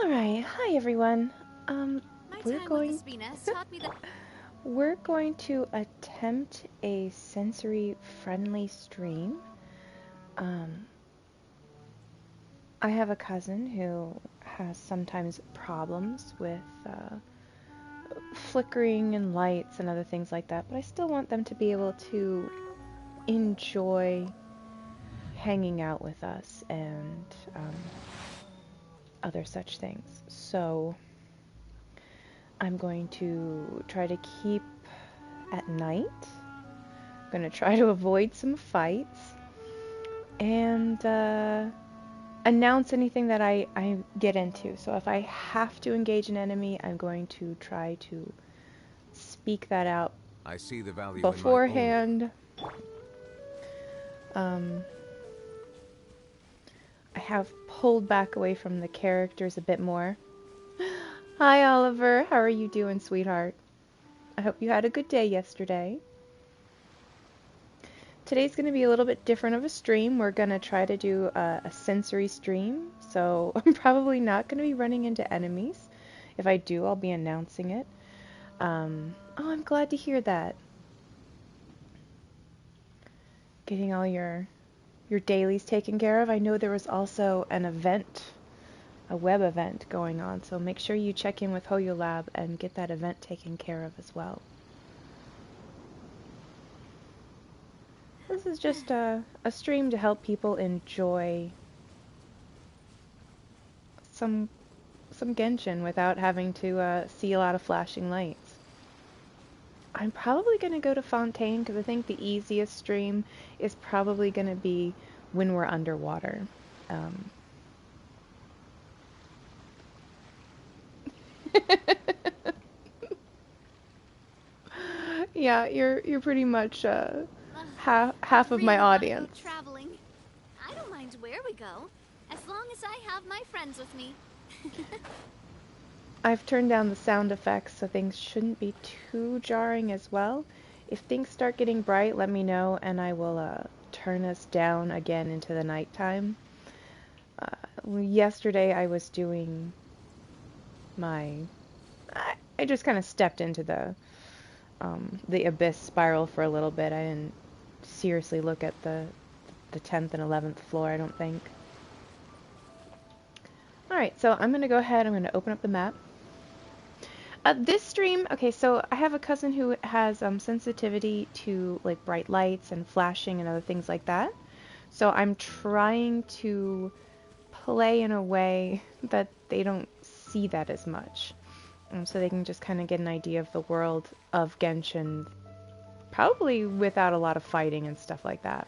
Alright, hi everyone. Um, My we're time with going Espina has taught me that. we're going to attempt a sensory friendly stream. Um, I have a cousin who has sometimes problems with flickering and lights and other things like that, but I still want them to be able to enjoy hanging out with us and other such things. So I'm going to try to keep at night. I'm going to try to avoid some fights and announce anything that I get into. So if I have to engage an enemy, I'm going to try to speak that out I see the value in my own work. beforehand. Um, I have pulled back away from the characters a bit more. Hi, Oliver. How are you doing, sweetheart? I hope you had a good day yesterday. Today's going to be a little bit different of a stream. We're going to try to do a sensory stream, so I'm probably not going to be running into enemies. If I do, I'll be announcing it. Oh, I'm glad to hear that. Getting all your dailies taken care of. I know there was also an event, a web event going on, so make sure you check in with Hoyo Lab and get that event taken care of as well. This is just a stream to help people enjoy some Genshin without having to see a lot of flashing lights. I'm probably going to go to Fontaine because I think the easiest stream is probably going to be when we're underwater. Um, yeah, you're pretty much half of my Really want to go audience. traveling. I don't mind where we go, as long as I have my friends with me. I've turned down the sound effects so things shouldn't be too jarring as well. If things start getting bright, let me know and I will turn us down again into the nighttime. Yesterday I was doing my... I just kind of stepped into the abyss spiral for a little bit. I didn't seriously look at the 10th and 11th floor, I don't think. Alright, so I'm going to go ahead, I'm going to open up the map. This stream, okay, so I have a cousin who has sensitivity to like bright lights and flashing and other things like that. So I'm trying to play in a way that they don't see that as much. So they can just kind of get an idea of the world of Genshin, probably without a lot of fighting and stuff like that.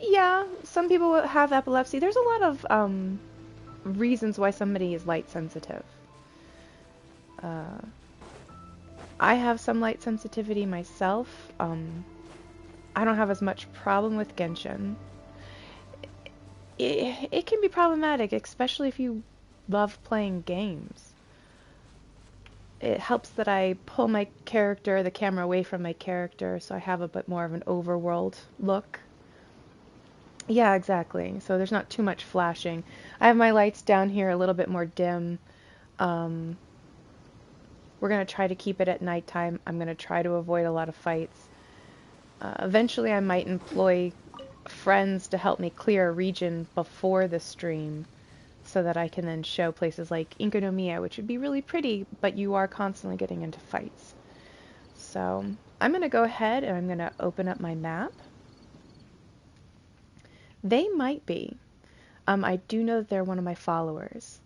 Yeah, some people have epilepsy. There's a lot of reasons why somebody is light sensitive. Uh, I have some light sensitivity myself. I don't have as much problem with Genshin. It can be problematic, especially if you love playing games. It helps that I pull my character, the camera away from my character, so I have a bit more of an overworld look. Yeah, exactly. So there's not too much flashing. I have my lights down here a little bit more dim. Um, we're going to try to keep it at nighttime. I'm going to try to avoid a lot of fights. Eventually I might employ friends to help me clear a region before the stream so that I can then show places like Inkonomiya, which would be really pretty, but you are constantly getting into fights. So I'm going to go ahead and I'm going to open up my map. They might be. I do know that they're one of my followers.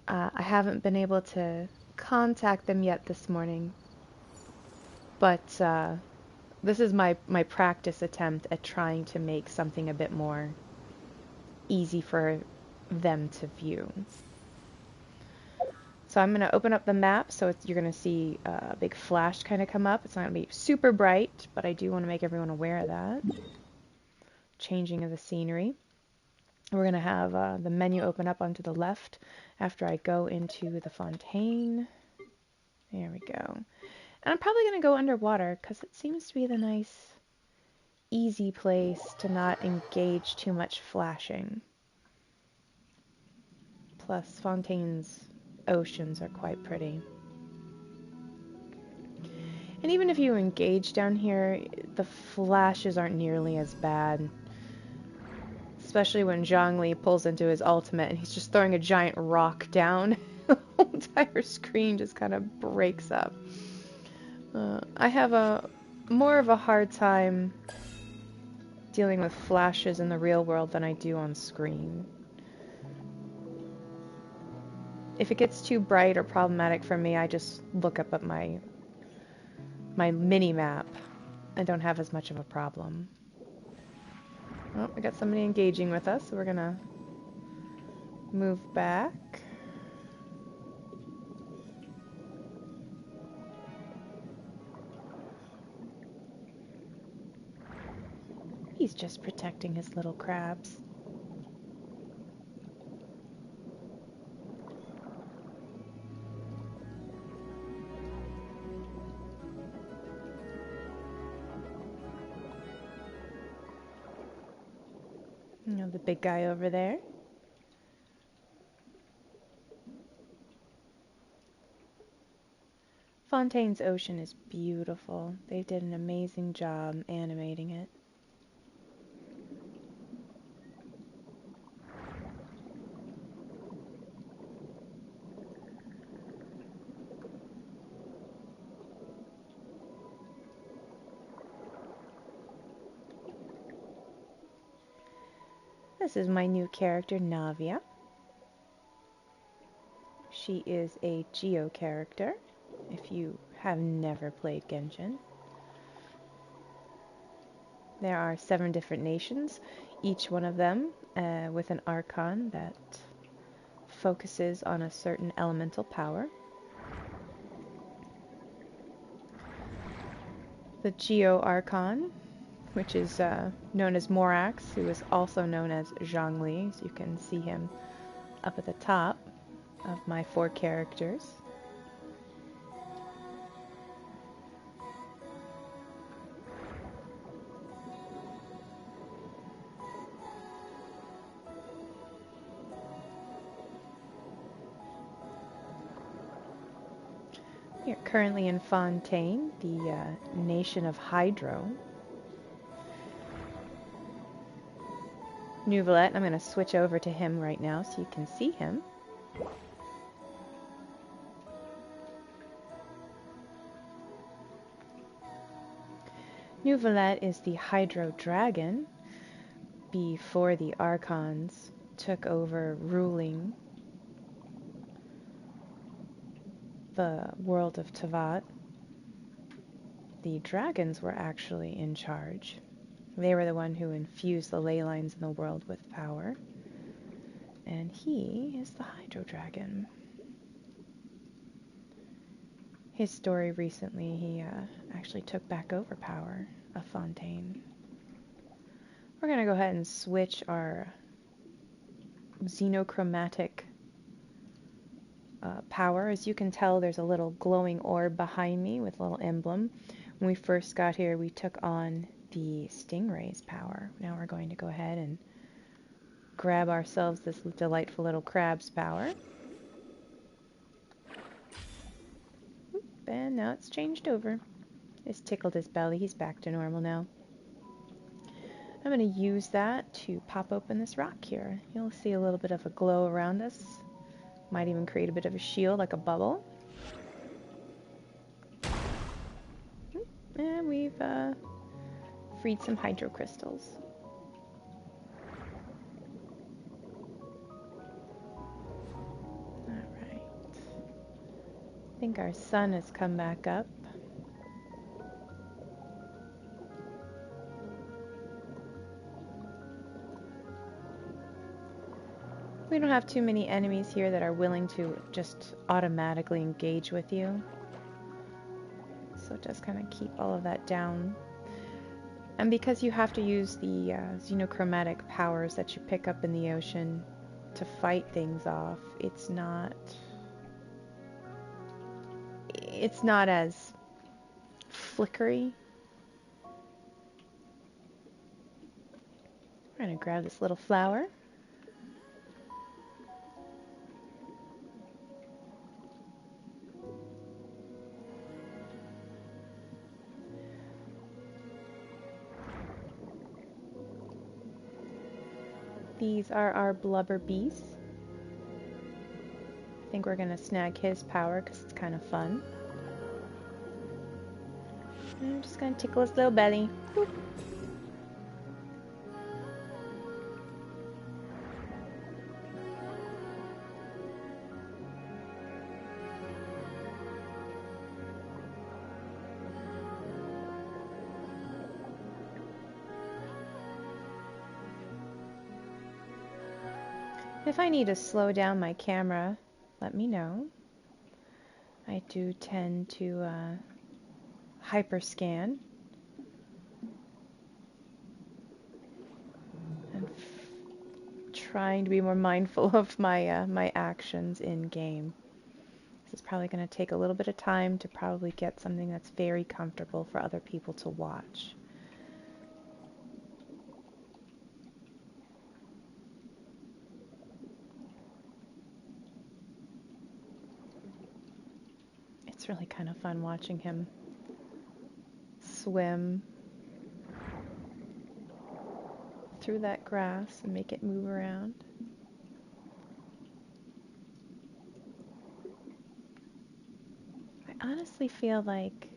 I haven't been able to contact them yet this morning, but this is my practice attempt at trying to make something a bit more easy for them to view. So I'm going to open up the map, so you're going to see a big flash kind of come up. It's not going to be super bright, but I do want to make everyone aware of that. Changing of the scenery. We're going to have the menu open up onto the left after I go into the fontaine. There we go. And I'm probably going to go underwater because it seems to be the nice, easy place to not engage too much flashing. Plus, Fontaine's oceans are quite pretty. And even if you engage down here, the flashes aren't nearly as bad. Especially when Zhongli pulls into his ultimate and he's just throwing a giant rock down. The whole entire screen just kind of breaks up. I have more of a hard time dealing with flashes in the real world than I do on screen. If it gets too bright or problematic for me, I just look up at my mini-map. I don't have as much of a problem. Oh, we got somebody engaging with us, so we're gonna move back. He's just protecting his little crabs. You know, the big guy over there. Fontaine's ocean is beautiful. They did an amazing job animating it. This is my new character, Navia. She is a Geo character, if you have never played Genshin. There are 7 different nations, each one of them with an Archon that focuses on a certain elemental power. The Geo Archon, which is known as Morax, who is also known as Zhongli, so you can see him up at the top of my 4 characters. We are currently in Fontaine, the nation of Hydro. Nuvalet, I'm going to switch over to him right now so you can see him. Nuvalet is the Hydro Dragon before the Archons took over ruling the world of Teyvat. The dragons were actually in charge. They were the one who infused the ley lines in the world with power. And he is the Hydro Dragon. His story recently, he actually took back over power of Fontaine. We're going to go ahead and switch our xenochromatic power. As you can tell, there's a little glowing orb behind me with a little emblem. When we first got here, we took on the Stingray's power. Now we're going to go ahead and grab ourselves this delightful little crab's power. And now it's changed over. It's tickled his belly. He's back to normal now. I'm going to use that to pop open this rock here. You'll see a little bit of a glow around us. Might even create a bit of a shield, like a bubble. And we've freed some hydro crystals. Alright. I think our sun has come back up. We don't have too many enemies here that are willing to just automatically engage with you. So it does kind of keep all of that down. And because you have to use the xenochromatic powers that you pick up in the ocean to fight things off, it's not as flickery. We're going to grab this little flower. These are our blubber beasts. I think we're gonna snag his power because it's kind of fun. And I'm just gonna tickle his little belly. Boop. If I need to slow down my camera, let me know. I do tend to hyperscan and trying to be more mindful of my my actions in game. This is probably going to take a little bit of time to probably get something that's very comfortable for other people to watch. It's really kind of fun watching him swim through that grass and make it move around. I honestly feel like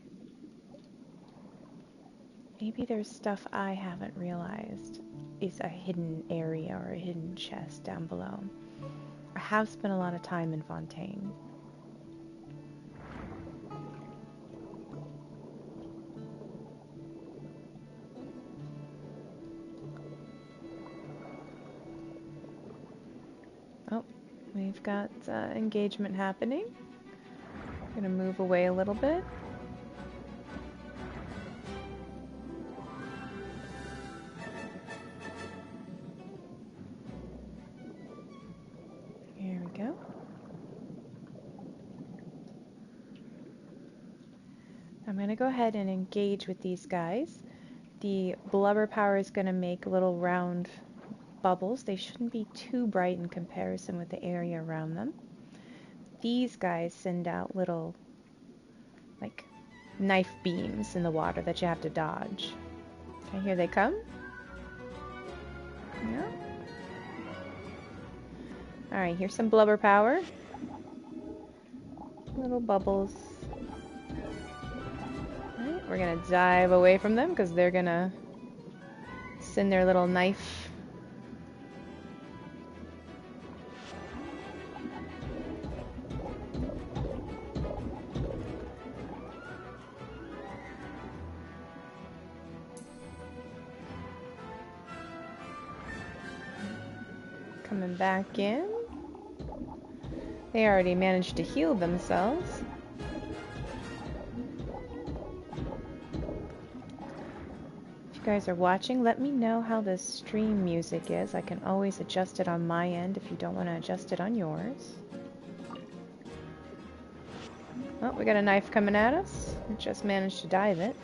maybe there's stuff I haven't realized is a hidden area or a hidden chest down below. I have spent a lot of time in Fontaine. Oh, we've got engagement happening. I'm gonna move away a little bit. Here we go. I'm gonna go ahead and engage with these guys. The blubber power is gonna make little round bubbles. They shouldn't be too bright in comparison with the area around them. These guys send out little, like, knife beams in the water that you have to dodge. Okay, here they come. Yeah. Alright, here's some blubber power. Little bubbles. Alright, we're gonna dive away from them because they're gonna send their little knife. Coming back in. They already managed to heal themselves. If you guys are watching, let me know how the stream music is. I can always adjust it on my end if you don't want to adjust it on yours. Oh, we got a knife coming at us. We just managed to dive it.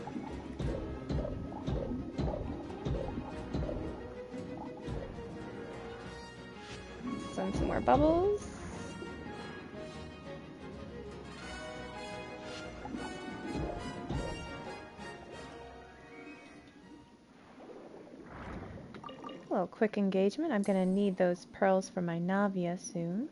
Send some more bubbles. A little quick engagement. I'm going to need those pearls for my Navia soon.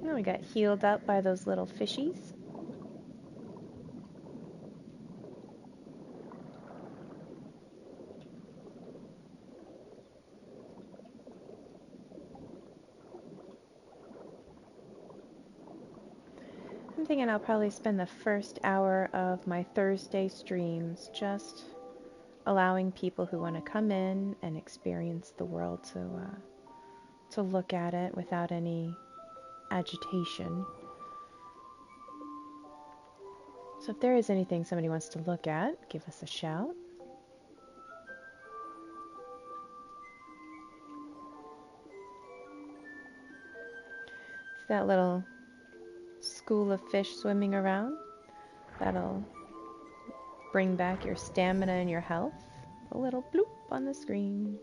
Oh, we got healed up by those little fishies. I'm thinking I'll probably spend the first hour of my Thursday streams just allowing people who want to come in and experience the world to look at it without any agitation. So if there is anything somebody wants to look at, give us a shout. It's that little school of fish swimming around. That'll bring back your stamina and your health. A little bloop on the screen.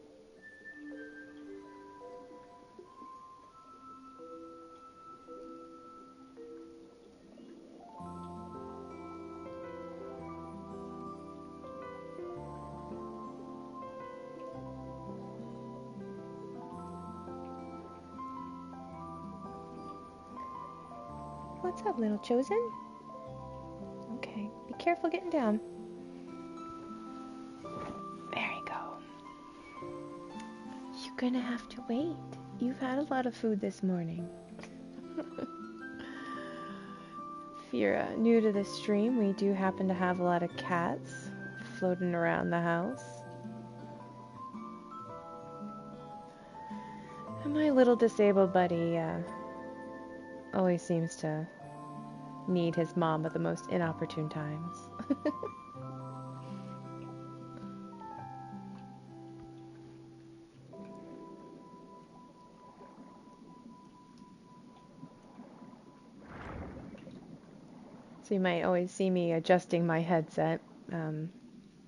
What's up, little chosen? Okay, be careful getting down. There you go. You're gonna have to wait. You've had a lot of food this morning. If you're new to the stream, we do happen to have a lot of cats floating around the house. And my little disabled buddy always seems to need his mom at the most inopportune times. So you might always see me adjusting my headset.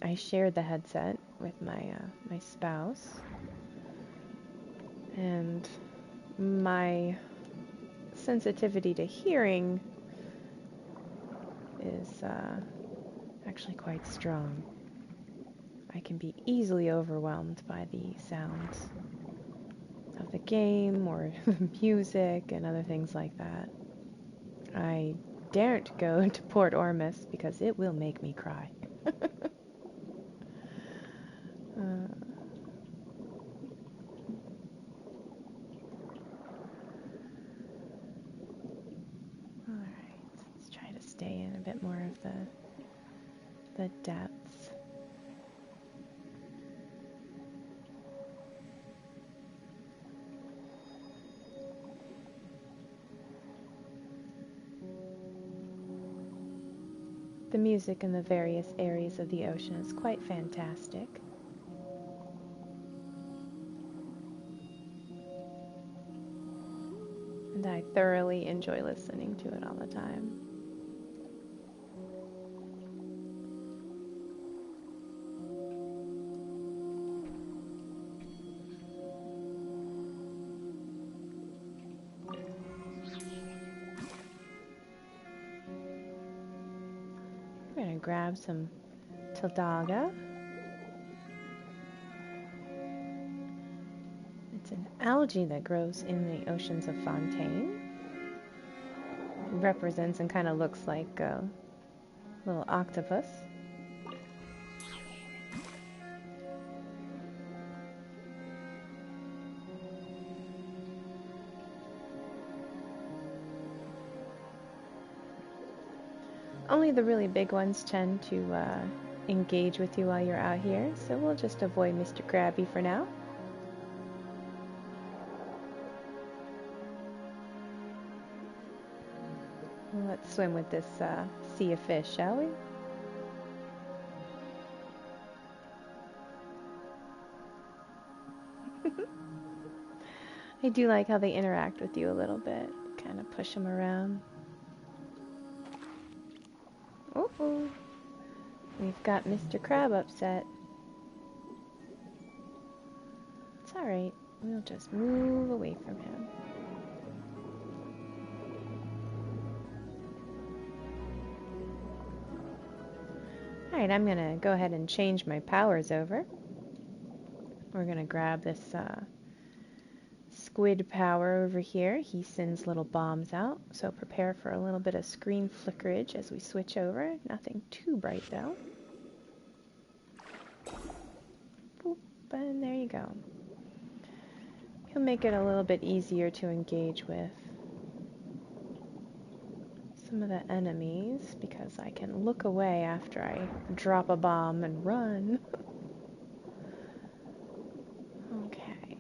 I share the headset with my spouse, and my sensitivity to hearing is actually quite strong. I can be easily overwhelmed by the sounds of the game or the music and other things like that. I daren't go to Port Ormus because it will make me cry. Alright, let's try to stay in a bit more of the depths. The music in the various areas of the ocean is quite fantastic. And I thoroughly enjoy listening to it all the time. We're going to grab some Tildaga. It's an algae that grows in the oceans of Fontaine. It represents and kind of looks like a little octopus. Only the really big ones tend to engage with you while you're out here, so we'll just avoid Mr. Krabby for now. Let's swim with this sea of fish, shall we? I do like how they interact with you a little bit. Kind of push them around. Ooh, we've got Mr. Crab upset. It's alright. We'll just move away from him. Alright, I'm gonna go ahead and change my powers over. We're gonna grab this squid power over here. He sends little bombs out, so prepare for a little bit of screen flickerage as we switch over. Nothing too bright though. Boop, and there you go. He'll make it a little bit easier to engage with some of the enemies because I can look away after I drop a bomb and run. Okay.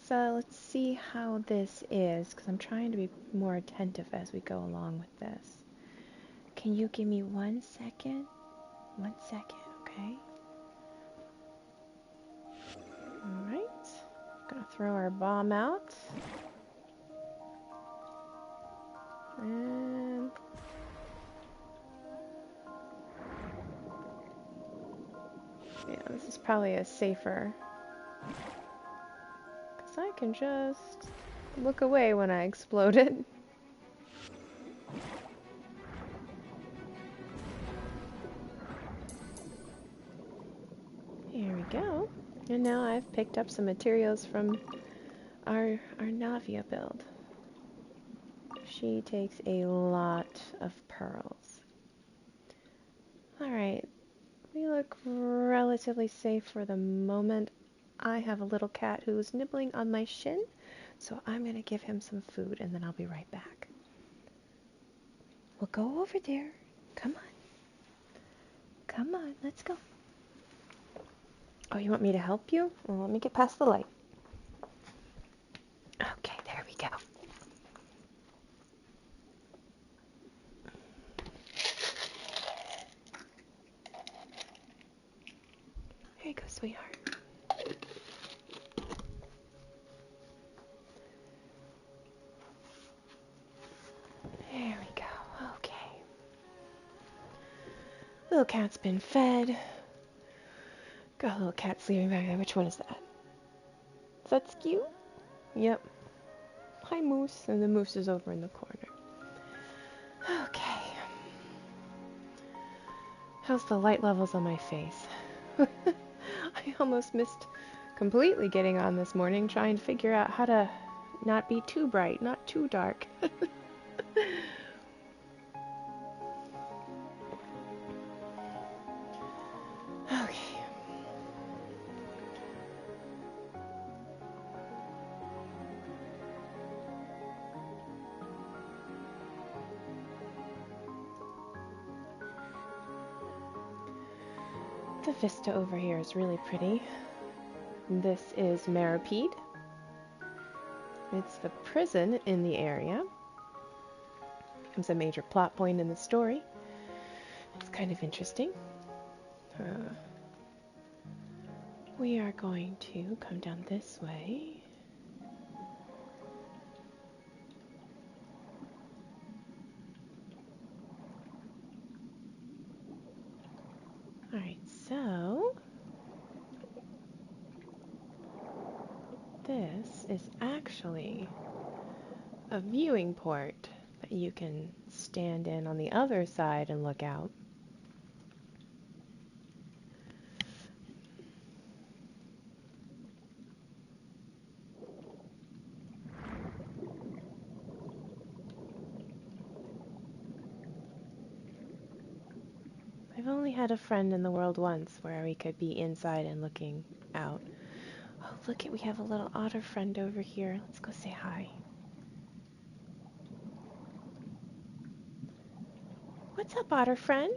Let's see how this is, because I'm trying to be more attentive as we go along with this. Can you give me 1 second? 1 second, okay? Alright. Gonna throw our bomb out. And probably a safer, because I can just look away when I exploded. Here we go. And now I've picked up some materials from our Navia build. She takes a lot of pearls. Alright, we look relatively safe for the moment. I have a little cat who's nibbling on my shin, so I'm going to give him some food and then I'll be right back. We'll go over there. Come on. Come on, let's go. Oh, you want me to help you? Well, let me get past the light. Okay, there we go. Here you go, sweetheart. There we go. Okay. Little cat's been fed. Got a little cat sleeping back there. Which one is that? Is that Skew? Yep. Hi, Moose. And the moose is over in the corner. Okay. How's the light levels on my face? I almost missed completely getting on this morning, trying to figure out how to not be too bright, not too dark. Okay. The vista over here is really pretty. This is Maripede. It's the prison in the area. Becomes a major plot point in the story. It's kind of interesting. We are going to come down this way. Alright, so this is actually a viewing port that you can stand in on the other side and look out. I've only had a friend in the world once where we could be inside and looking out. Oh, look we have a little otter friend over here. Let's go say hi. What's up, otter friend?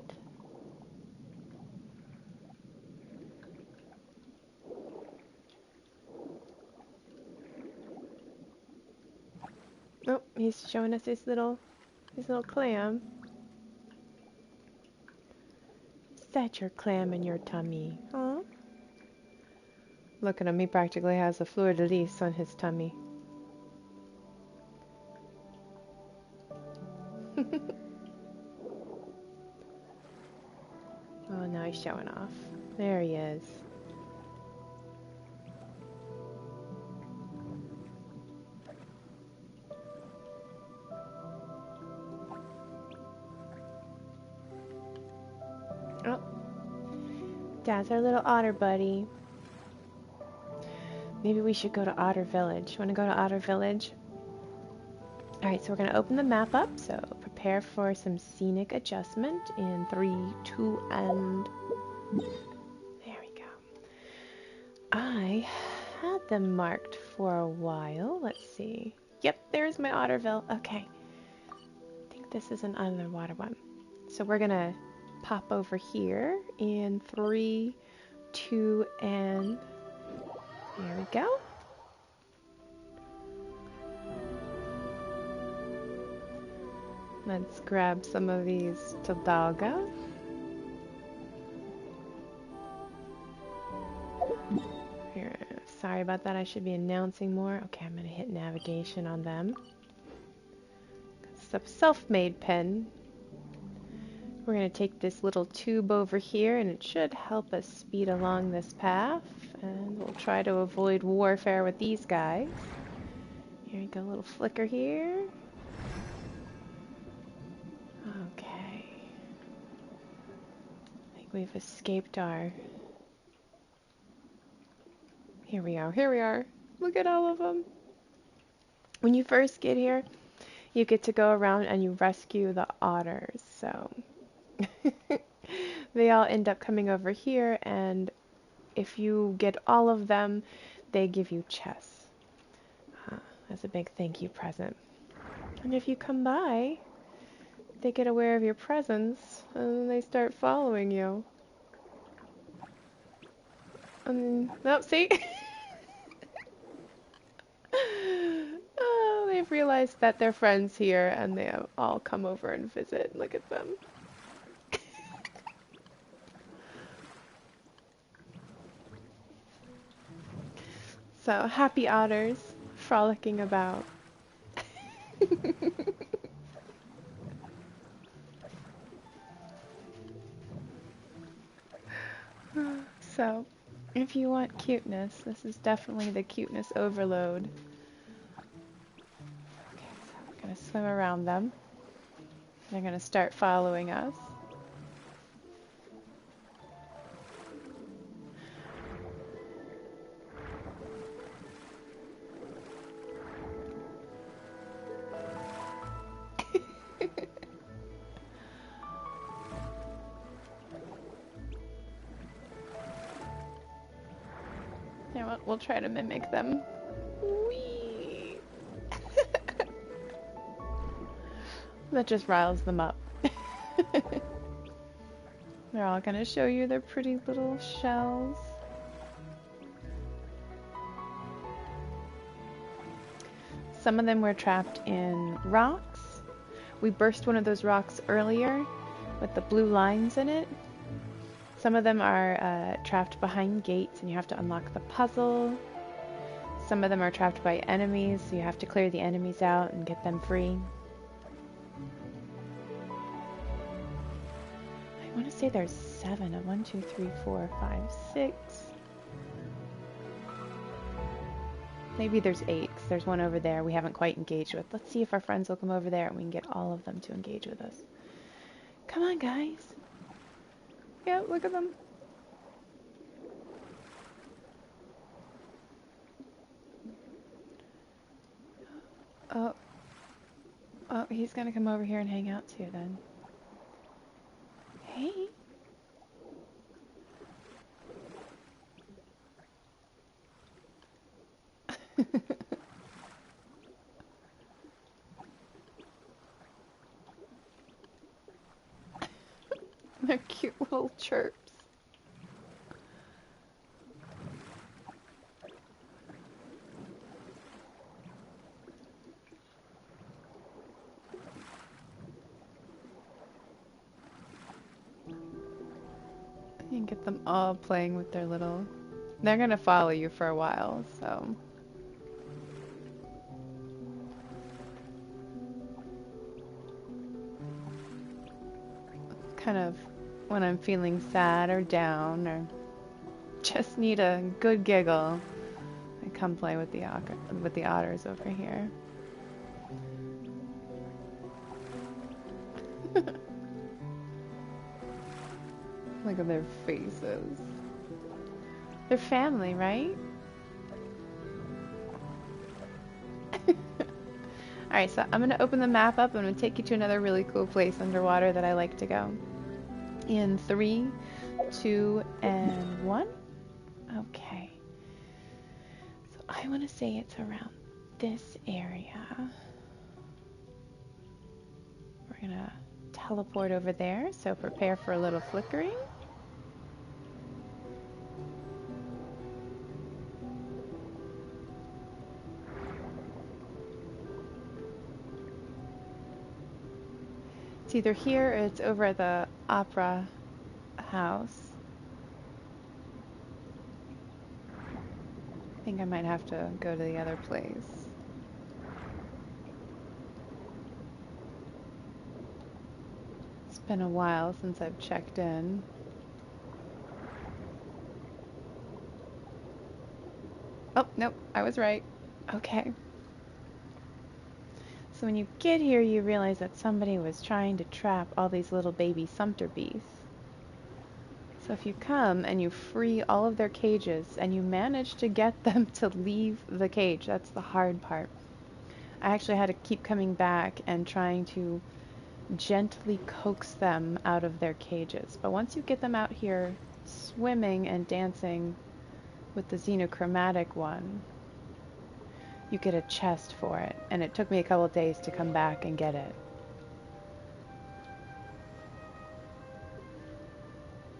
Oh, he's showing us his little clam. Is that your clam in your tummy? Huh? Look at him, he practically has a fleur-de-lis on his tummy. Oh, now he's showing off. There he is. Oh, Dad's our little otter buddy. Maybe we should go to Otter Village. Want to go to Otter Village? Alright, so we're going to open the map up, so prepare for some scenic adjustment in 3, 2, and... There we go. I had them marked for a while. Let's see. Yep, there's my Otterville. Okay. I think this is an underwater one. So we're going to pop over here in 3, 2, and... There we go. Let's grab some of these Todalga. Here, sorry about that, I should be announcing more. Okay, I'm going to hit navigation on them. It's a self-made pen. We're going to take this little tube over here, and it should help us speed along this path. And we'll try to avoid warfare with these guys. Here we go, a little flicker here. Okay. I think we've escaped our... Here we are, here we are. Look at all of them. When you first get here, you get to go around and you rescue the otters. So they all end up coming over here, and if you get all of them, they give you chests. That's a big thank you present. And if you come by, they get aware of your presence and they start following you. And nope, see? Oh, they've realized that they're friends here and they have all come over and visit. Look at them. So, happy otters frolicking about. So, if you want cuteness, this is definitely the cuteness overload. Okay, so we're going to swim around them. They're going to start following us. Yeah, we'll try to mimic them. Whee! That just riles them up. They're all gonna show you their pretty little shells. Some of them were trapped in rocks. We burst one of those rocks earlier with the blue lines in it. Some of them are trapped behind gates and you have to unlock the puzzle. Some of them are trapped by enemies, so you have to clear the enemies out and get them free. I want to say there's 7. 1, 2, 3, 4, 5, 6. Maybe there's 8, 'cause there's one over there we haven't quite engaged with. Let's see if our friends will come over there and we can get all of them to engage with us. Come on, guys. Yeah, look at them. Oh, he's gonna come over here and hang out too then. Hey. They're cute little chirps. You can get them all playing with their little... They're gonna follow you for a while, so... Kind of when I'm feeling sad or down or just need a good giggle, I come play with the otters over here. Look at their faces. They're family, right? Alright, so I'm going to open the map up and I'm going to take you to another really cool place underwater that I like to go. In 3, 2, and 1. Okay. So I want to say it's around this area. We're going to teleport over there, so prepare for a little flickering. It's either here or it's over at the opera house. I think I might have to go to the other place. It's been a while since I've checked in. Oh, nope, I was right. Okay. So when you get here, you realize that somebody was trying to trap all these little baby sumpter bees. So if you come and you free all of their cages and you manage to get them to leave the cage, that's the hard part. I actually had to keep coming back and trying to gently coax them out of their cages. But once you get them out here swimming and dancing with the xenochromatic one, you get a chest for it. And it took me a couple of days to come back and get it.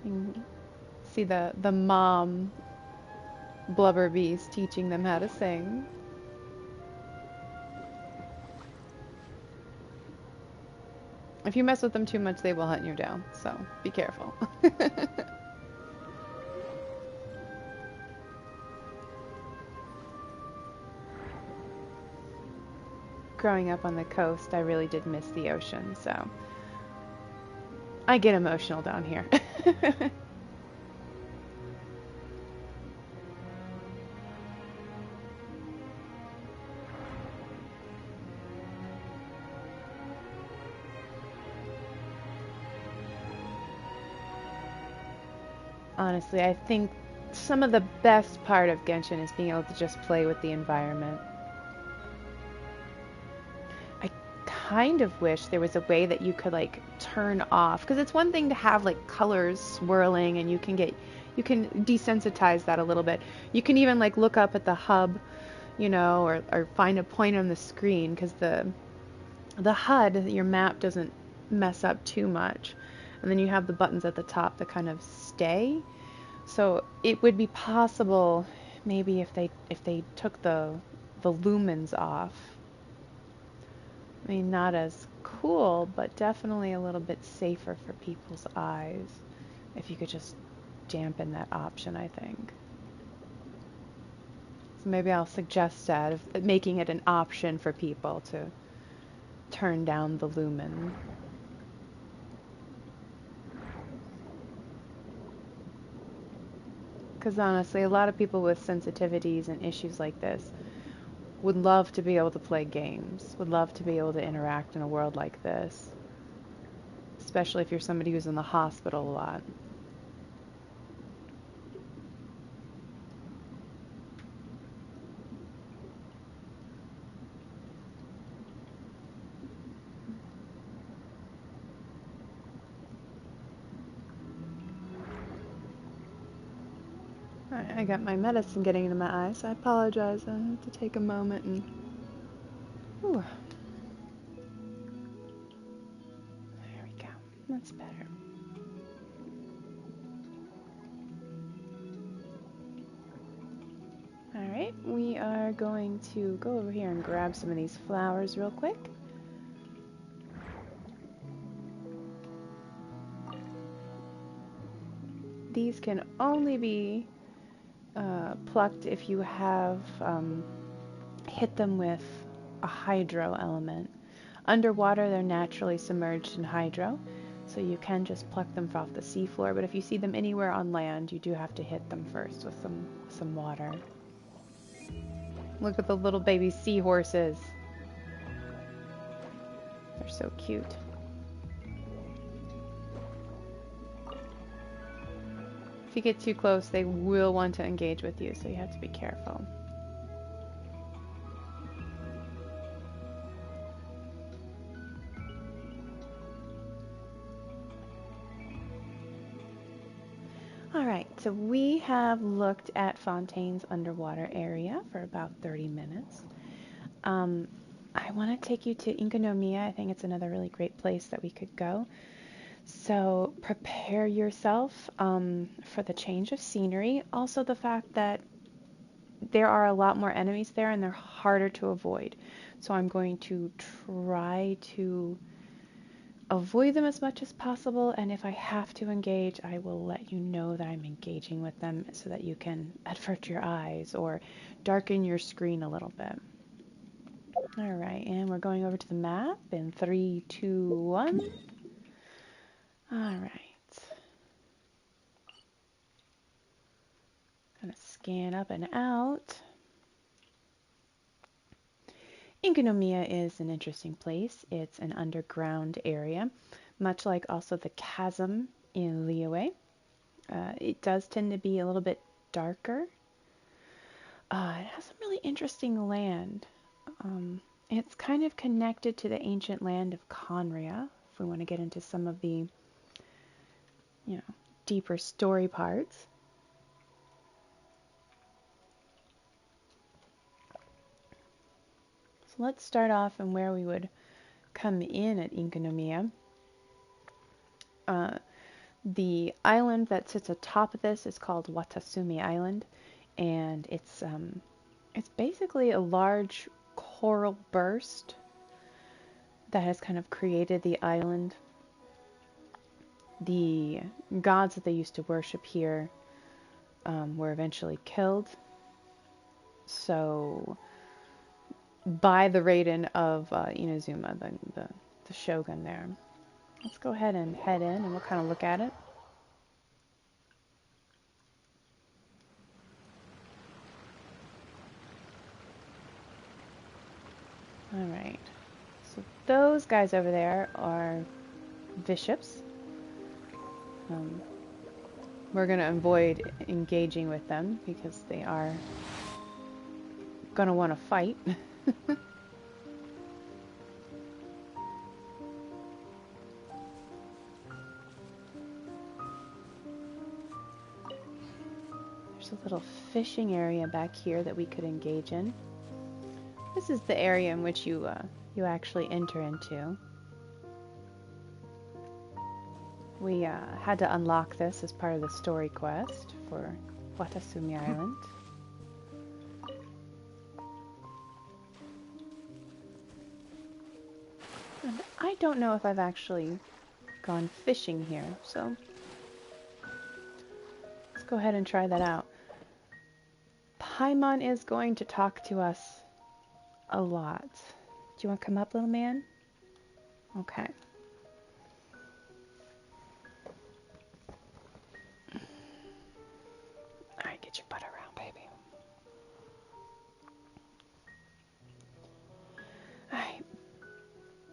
And see the mom blubber bees teaching them how to sing. If you mess with them too much, they will hunt you down, so be careful. Growing up on the coast, I really did miss the ocean, so I get emotional down here. Honestly, I think some of the best part of Genshin is being able to just play with the environment. I kind of wish there was a way that you could like turn off, because it's one thing to have like colors swirling and you can desensitize that a little bit. You can even like look up at the hub, you know, or find a point on the screen, because the HUD, your map doesn't mess up too much. And then you have the buttons at the top that kind of stay. So it would be possible, maybe if they took the lumens off. I mean, not as cool, but definitely a little bit safer for people's eyes. If you could just dampen that option, I think. So maybe I'll suggest that, of making it an option for people to turn down the lumen. Because honestly, a lot of people with sensitivities and issues like this would love to be able to play games, would love to be able to interact in a world like this. Especially if you're somebody who's in the hospital a lot. Alright, I got my medicine getting into my eye, so I apologize. I have to take a moment and... Ooh. There we go. That's better. Alright, we are going to go over here and grab some of these flowers real quick. These can only be plucked if you have hit them with a hydro element. Underwater, they're naturally submerged in hydro, so you can just pluck them off the seafloor, but if you see them anywhere on land, you do have to hit them first with some water. Look at the little baby seahorses. They're so cute. If you get too close, they will want to engage with you, so you have to be careful. Alright, so we have looked at Fontaine's underwater area for about 30 minutes. I want to take you to Inkonomiya. I think it's another really great place that we could go. So prepare yourself for the change of scenery. Also the fact that there are a lot more enemies there and they're harder to avoid. So I'm going to try to avoid them as much as possible, and if I have to engage, I will let you know that I'm engaging with them so that you can avert your eyes or darken your screen a little bit. Alright, and we're going over to the map in 3, 2, 1. Alright. Gonna scan up and out. Inkonomiya is an interesting place. It's an underground area, much like also the chasm in Liyue. It does tend to be a little bit darker. It has some really interesting land. It's kind of connected to the ancient land of Conria, if we want to get into some of the, deeper story parts. So let's start off and where we would come in at Inkonomiya. The island that sits atop of this is called Watasumi Island, and it's basically a large coral burst that has kind of created the island. The gods that they used to worship here were eventually killed. So by the raiden of Inazuma, the shogun there. Let's go ahead and head in and we'll kind of look at it. Alright, so those guys over there are bishops. We're going to avoid engaging with them because they are going to want to fight. There's a little fishing area back here that we could engage in. This is the area in which you actually enter into. We had to unlock this as part of the story quest for Watasumi Island. And I don't know if I've actually gone fishing here, so let's go ahead and try that out. Paimon is going to talk to us a lot. Do you want to come up, little man? Okay. Alright, get your butt around, baby. Alright.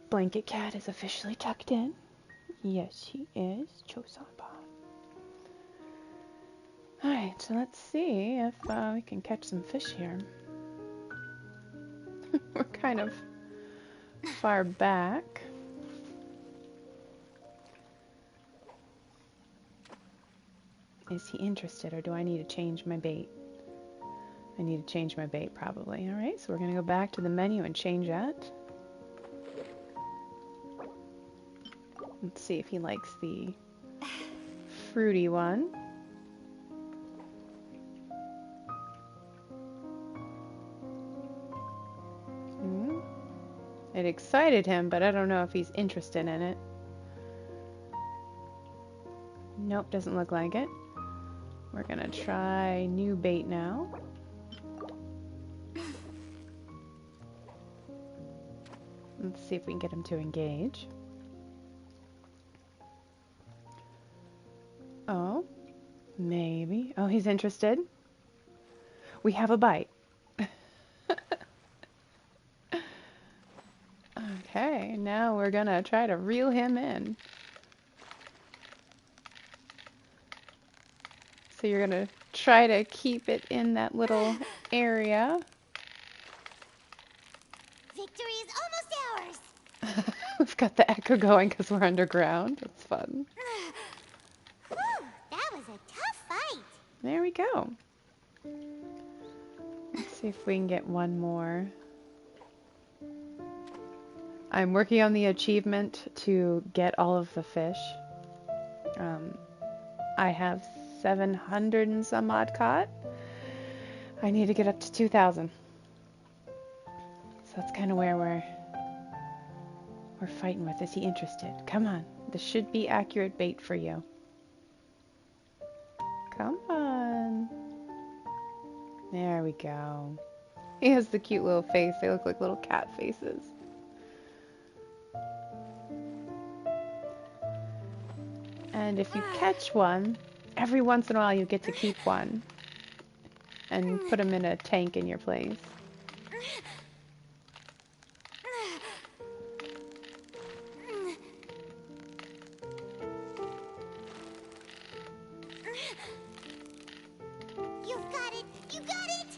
Blanket Cat is officially tucked in. Yes, he is. Chosanba. Alright, so let's see if we can catch some fish here. We're kind of far back. Is he interested, or do I need to change my bait? I need to change my bait, probably. Alright, so we're going to go back to the menu and change that. Let's see if he likes the fruity one. It excited him, but I don't know if he's interested in it. Nope, doesn't look like it. We're gonna try new bait now. Let's see if we can get him to engage. Oh, maybe. Oh, he's interested. We have a bite. Okay, now we're gonna try to reel him in. So you're gonna try to keep it in that little area. Victory is almost ours. We've got the echo going because we're underground. That's fun. Whew, that was a tough fight. There we go. Let's see if we can get one more. I'm working on the achievement to get all of the fish. I have 700 and some odd caught. I need to get up to 2,000. So that's kind of where we're fighting with. Is he interested? Come on. This should be accurate bait for you. Come on. There we go. He has the cute little face. They look like little cat faces. And if you catch one, every once in a while you get to keep one and put them in a tank in your place. You've got it! You got it!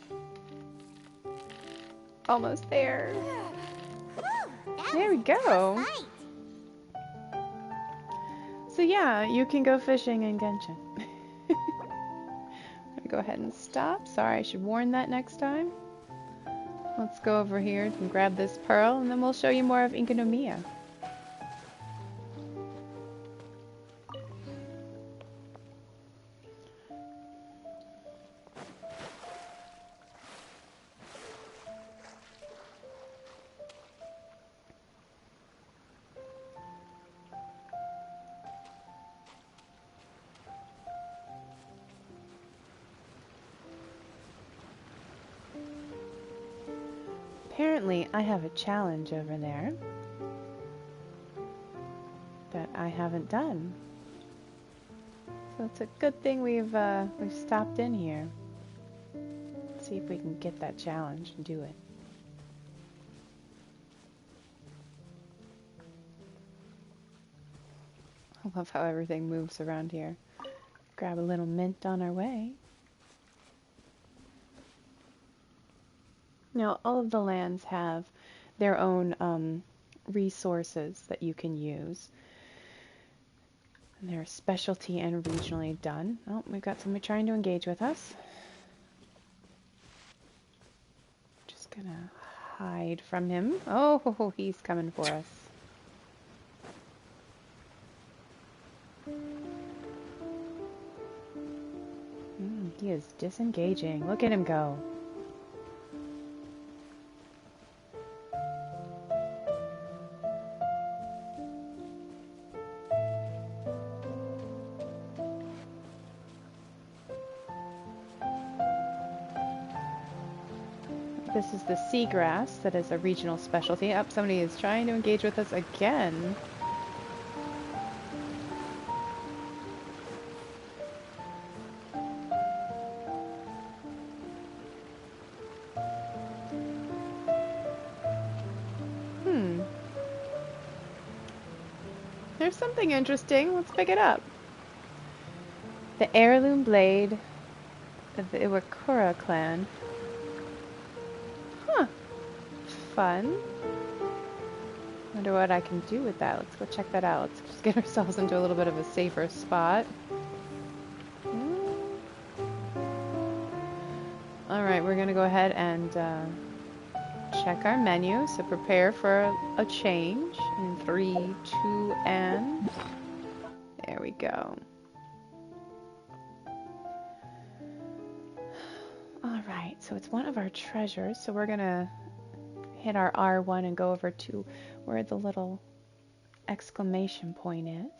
Almost there. Whew, There we go. So yeah, you can go fishing in Genshin. I'm gonna go ahead and stop. Sorry, I should warn that next time. Let's go over here and grab this pearl, and then we'll show you more of Inkanomiya. Apparently, I have a challenge over there that I haven't done. So it's a good thing we've stopped in here. Let's see if we can get that challenge and do it. I love how everything moves around here. Grab a little mint on our way. Now, all of the lands have their own resources that you can use. And they're specialty and regionally done. Oh, we've got somebody trying to engage with us. Just gonna hide from him. Oh, he's coming for us. He is disengaging. Look at him go. This is the seagrass that is a regional specialty. Up, somebody is trying to engage with us again. There's something interesting. Let's pick it up. The heirloom blade of the Iwakura clan. Huh. Fun. Wonder what I can do with that. Let's go check that out. Let's just get ourselves into a little bit of a safer spot. Alright, we're gonna go ahead and check our menu. So prepare for a change in 3, 2, and there we go. Alright, so it's one of our treasures. So we're gonna hit our R1 and go over to where the little exclamation point is.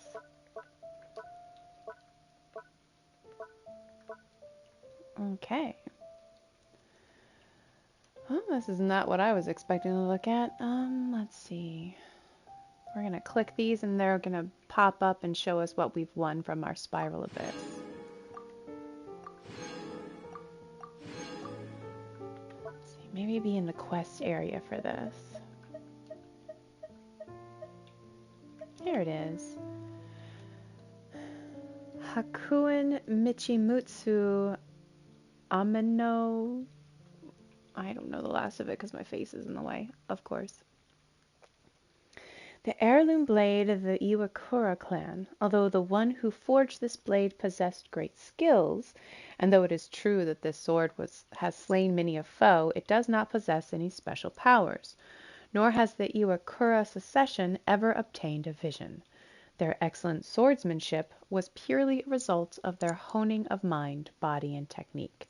Okay. Oh, this is not what I was expecting to look at. Let's see. We're going to click these and they're going to pop up and show us what we've won from our Spiral Abyss. Let's see, maybe be in the quest area for this. Here it is. Hakuin Michimutsu Ameno. I don't know the last of it because my face is in the way, of course. The heirloom blade of the Iwakura clan. Although the one who forged this blade possessed great skills, and though it is true that this sword has slain many a foe, it does not possess any special powers, nor has the Iwakura succession ever obtained a vision. Their excellent swordsmanship was purely a result of their honing of mind, body, and technique.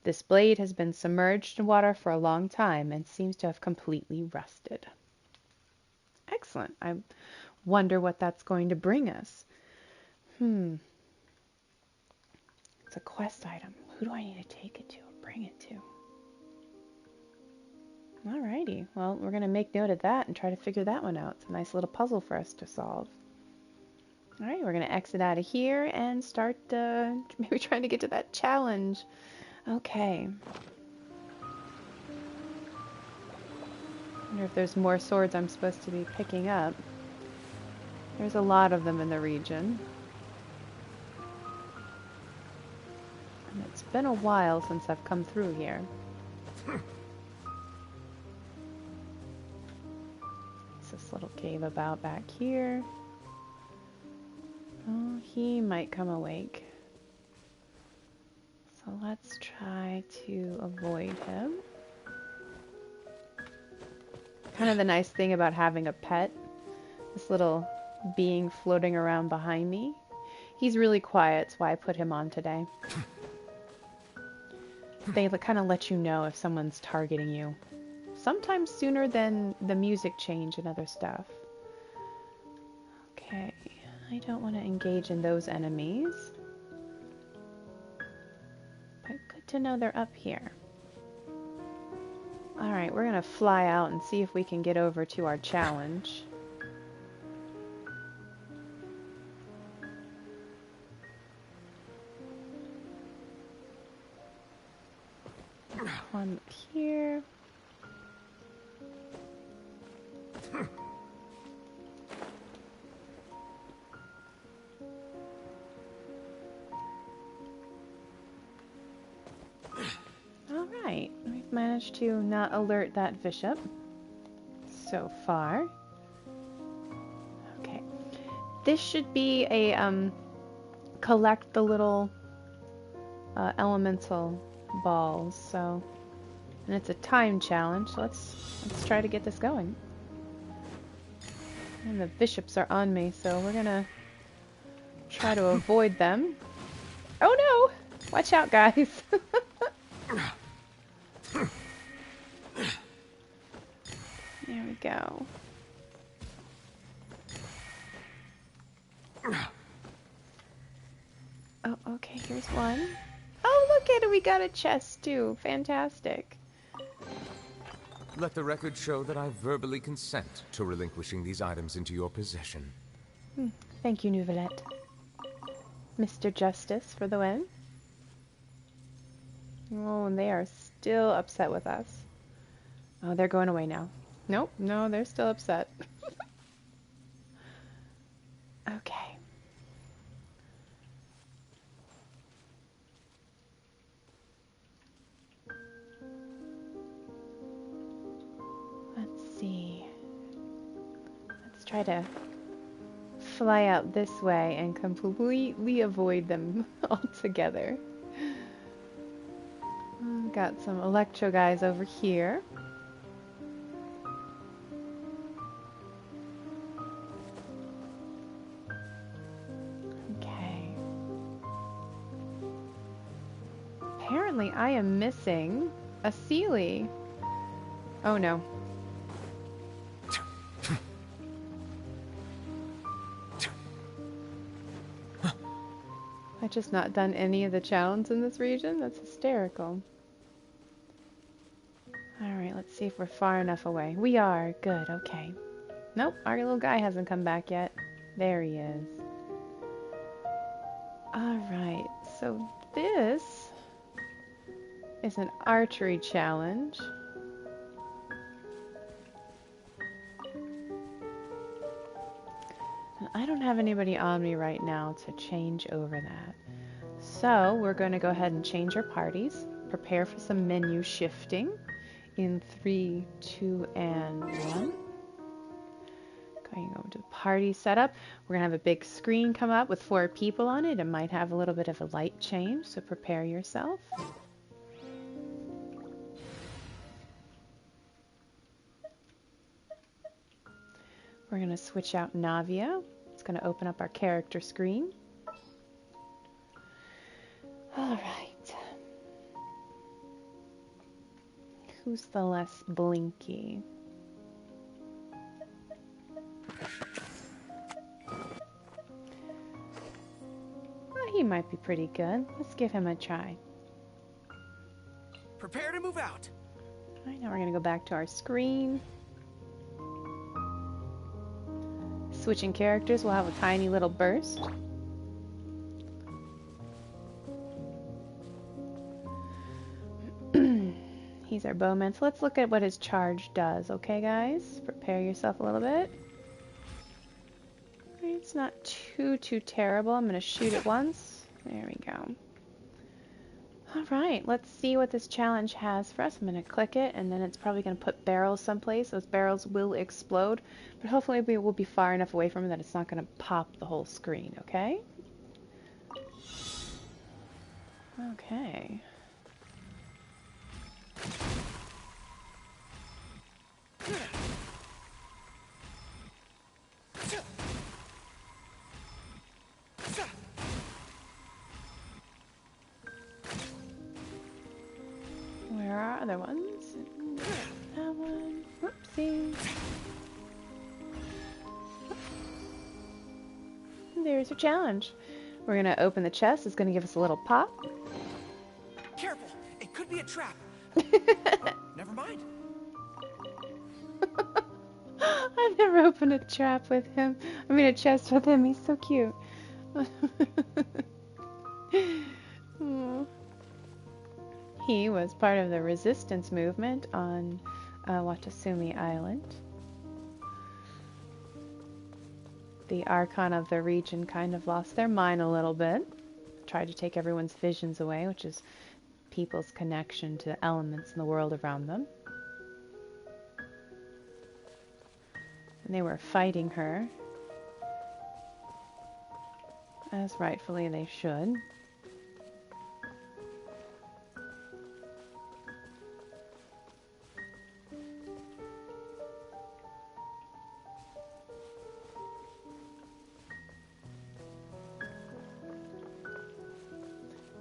This blade has been submerged in water for a long time and seems to have completely rusted. Excellent. I wonder what that's going to bring us. It's a quest item. Who do I need to take it to or bring it to? Alrighty. Well, we're going to make note of that and try to figure that one out. It's a nice little puzzle for us to solve. Alright, we're going to exit out of here and start maybe trying to get to that challenge. Okay. Wonder if there's more swords I'm supposed to be picking up. There's a lot of them in the region. And it's been a while since I've come through here. There's this little cave about back here. Oh, he might come awake. So let's try to avoid him. Kind of the nice thing about having a pet, this little being floating around behind me. He's really quiet, that's why I put him on today. They kind of let you know if someone's targeting you. Sometimes sooner than the music change and other stuff. Okay, I don't want to engage in those enemies. But good to know they're up here. Alright, we're going to fly out and see if we can get over to our challenge. One up here. Alright, we've managed to not alert that bishop so far. Okay. This should be a collect the little elemental balls, so, and it's a time challenge, so let's try to get this going. And the bishops are on me, so we're gonna try to avoid them. Oh no! Watch out, guys! There we go. Oh, okay, here's one. Oh, look at it, we got a chest too. Fantastic. Let the record show that I verbally consent to relinquishing these items into your possession. Thank you, Nouvelette. Mr. Justice for the win. Oh, and they are still upset with us. Oh, they're going away now. Nope, no, they're still upset. Okay. Let's see. Let's try to fly out this way and completely avoid them altogether. Got some electro guys over here. Okay. Apparently I am missing a Sealy. Oh no. I've just not done any of the challenges in this region? That's hysterical. Alright, let's see if we're far enough away. We are. Good, okay. Nope, our little guy hasn't come back yet. There he is. Alright, so this is an archery challenge. I don't have anybody on me right now to change over that. So we're going to go ahead and change our parties. Prepare for some menu shifting in 3, 2, and 1. Going over to the party setup. We're going to have a big screen come up with 4 people on it. It might have a little bit of a light change, so prepare yourself. We're going to switch out Navia. It's going to open up our character screen. Alright. Who's the less blinky? Well, he might be pretty good. Let's give him a try. Prepare to move out. Alright, now we're going to go back to our screen. switching characters, we'll have a tiny little burst. He's our bowman. So let's look at what his charge does, okay guys? Prepare yourself a little bit. It's not too terrible. I'm going to shoot it once. There we go. Alright, let's see what this challenge has for us. I'm going to click it, and then it's probably going to put barrels someplace. Those barrels will explode, but hopefully we will be far enough away from it that it's not going to pop the whole screen, okay? Okay. Where are other ones? That one. Whoopsie. There's your challenge. We're going to open the chest. It's going to give us a little pop. Careful! It could be a trap! Never mind. I've never opened a trap with him. I mean a chest with him. He's so cute. He was part of the resistance movement on Watasumi Island. The Archon of the region kind of lost their mind a little bit. Tried to take everyone's visions away, which is people's connection to elements in the world around them. And they were fighting her, as rightfully they should.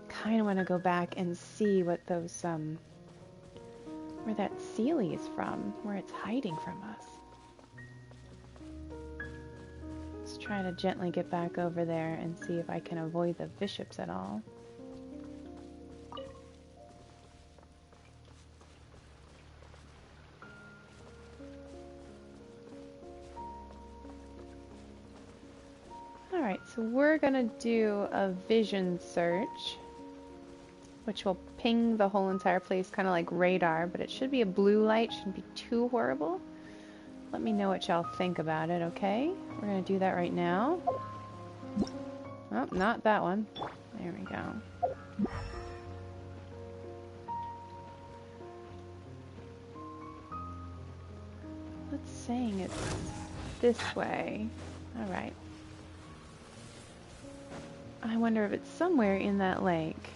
Kind of want to go back and see what those, where that Sealy is from, where it's hiding from us. Let's try to gently get back over there and see if I can avoid the bishops at all. Alright, so we're gonna do a vision search, which will ping the whole entire place, kind of like radar, but it should be a blue light, shouldn't be too horrible. Let me know what y'all think about it, okay? We're gonna do that right now. Oh, not that one. There we go. It's saying it's this way. Alright. I wonder if it's somewhere in that lake.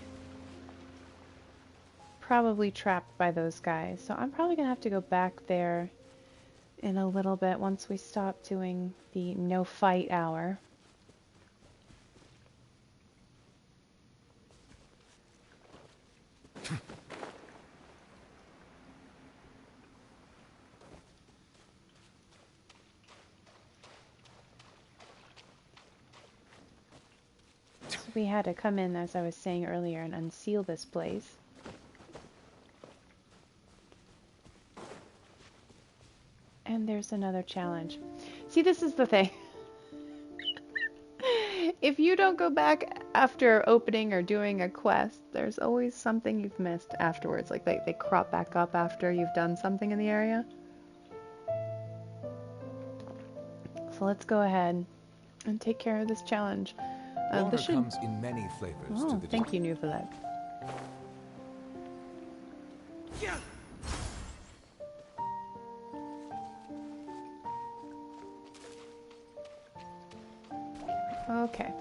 Probably trapped by those guys. So I'm probably gonna have to go back there in a little bit once we stop doing the no fight hour. So we had to come in, as I was saying earlier, and unseal this place. And there's another challenge. See, this is the thing. If you don't go back after opening or doing a quest, there's always something you've missed afterwards. Like they crop back up after you've done something in the area. So let's go ahead and take care of this challenge. Water This should... comes in many flavors to the thank you, New, for that. Yeah. Okay.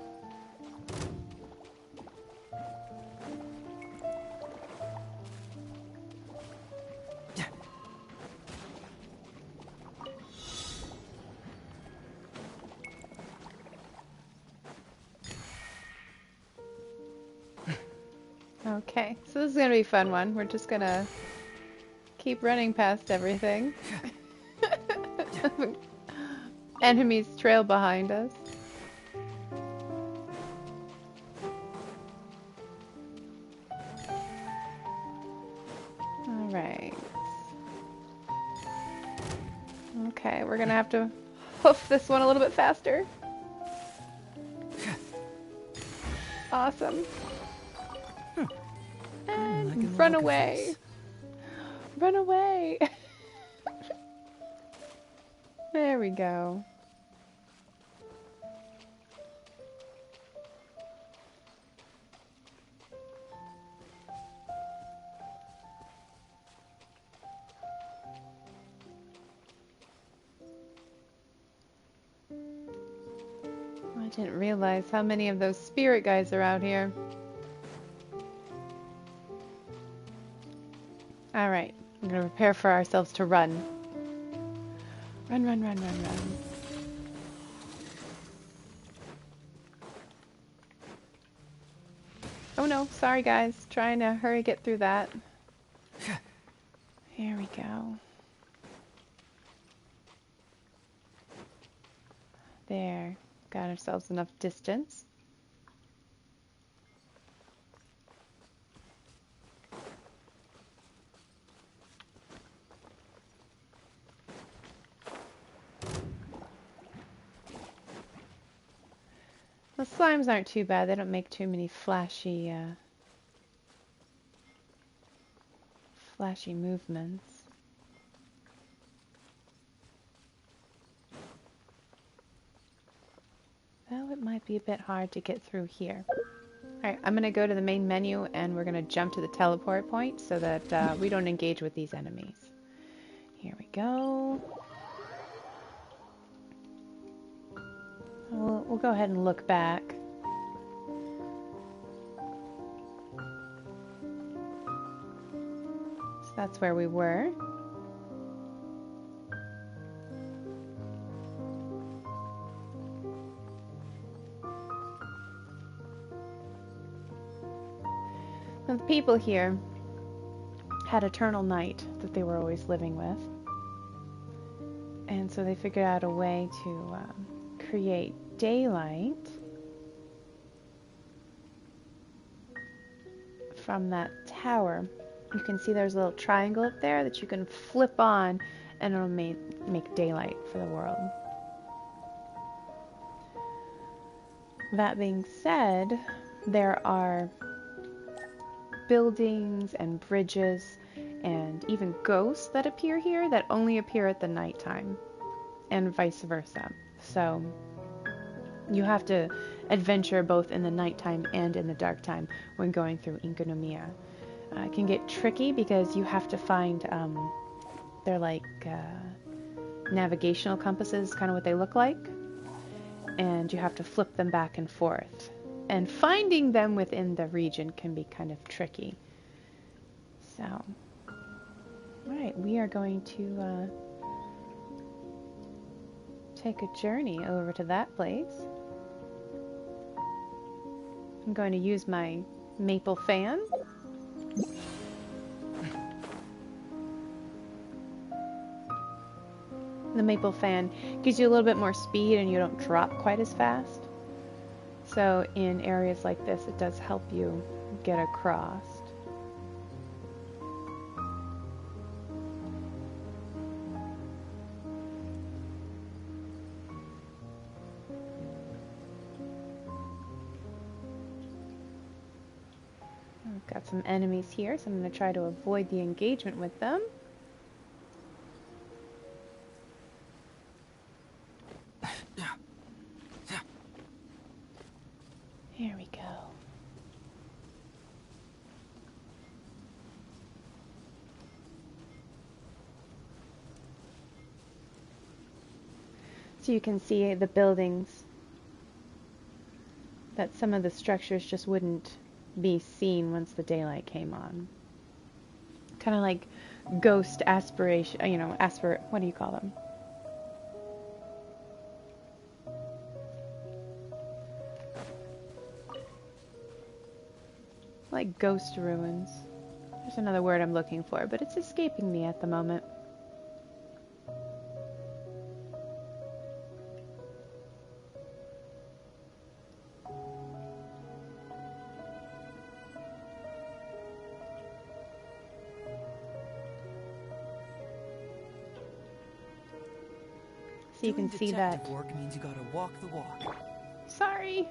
Okay, so this is gonna be a fun one. We're just gonna keep running past everything. Enemies trail behind us. Alright. Okay, we're gonna have to hoof this one a little bit faster. Awesome. And run away. Run away. There we go. I didn't realize how many of those spirit guys are out here. Alright, I'm gonna prepare for ourselves to run. Run, run, run, run, run. Oh no, sorry guys. Trying to hurry get through that. Here we go. There. Got ourselves enough distance. The slimes aren't too bad. They don't make too many flashy movements. Though it might be a bit hard to get through here. Alright, I'm going to go to the main menu and we're going to jump to the teleport point so that we don't engage with these enemies. Here we go. We'll go ahead and look back. So that's where we were. The people here had eternal night that they were always living with. And so they figured out a way to create daylight from that tower. You can see there's a little triangle up there that you can flip on and it'll make daylight for the world. That being said, there are buildings and bridges and even ghosts that appear here that only appear at the nighttime and vice versa. So you have to adventure both in the nighttime and in the dark time when going through Inkonomiya. It can get tricky because you have to find, they're like navigational compasses, kind of what they look like, and you have to flip them back and forth. And finding them within the region can be kind of tricky. So, alright, we are going to take a journey over to that place. I'm going to use my maple fan. The maple fan gives you a little bit more speed and you don't drop quite as fast. So in areas like this, it does help you get across. I've got some enemies here, so I'm going to try to avoid the engagement with them. Here we go. So you can see the buildings, that some of the structures just wouldn't be seen once the daylight came on. Kind of like ghost aspiration, what do you call them? Like ghost ruins. There's another word I'm looking for, but it's escaping me at the moment. So you can see that. Detective work means you gotta walk the walk. Sorry.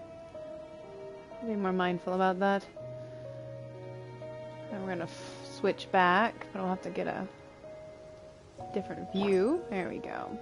Be more mindful about that. And we're gonna switch back, but I'll have to get a different view. There we go.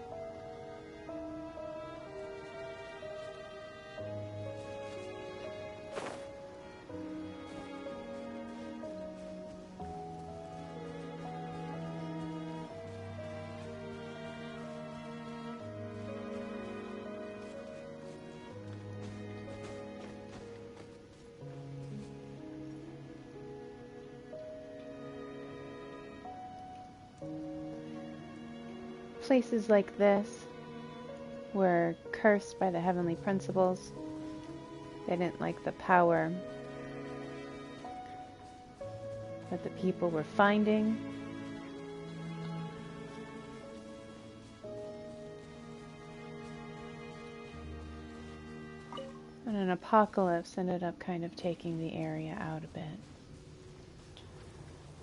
Places like this were cursed by the heavenly principles. They didn't like the power that the people were finding. And an apocalypse ended up kind of taking the area out a bit.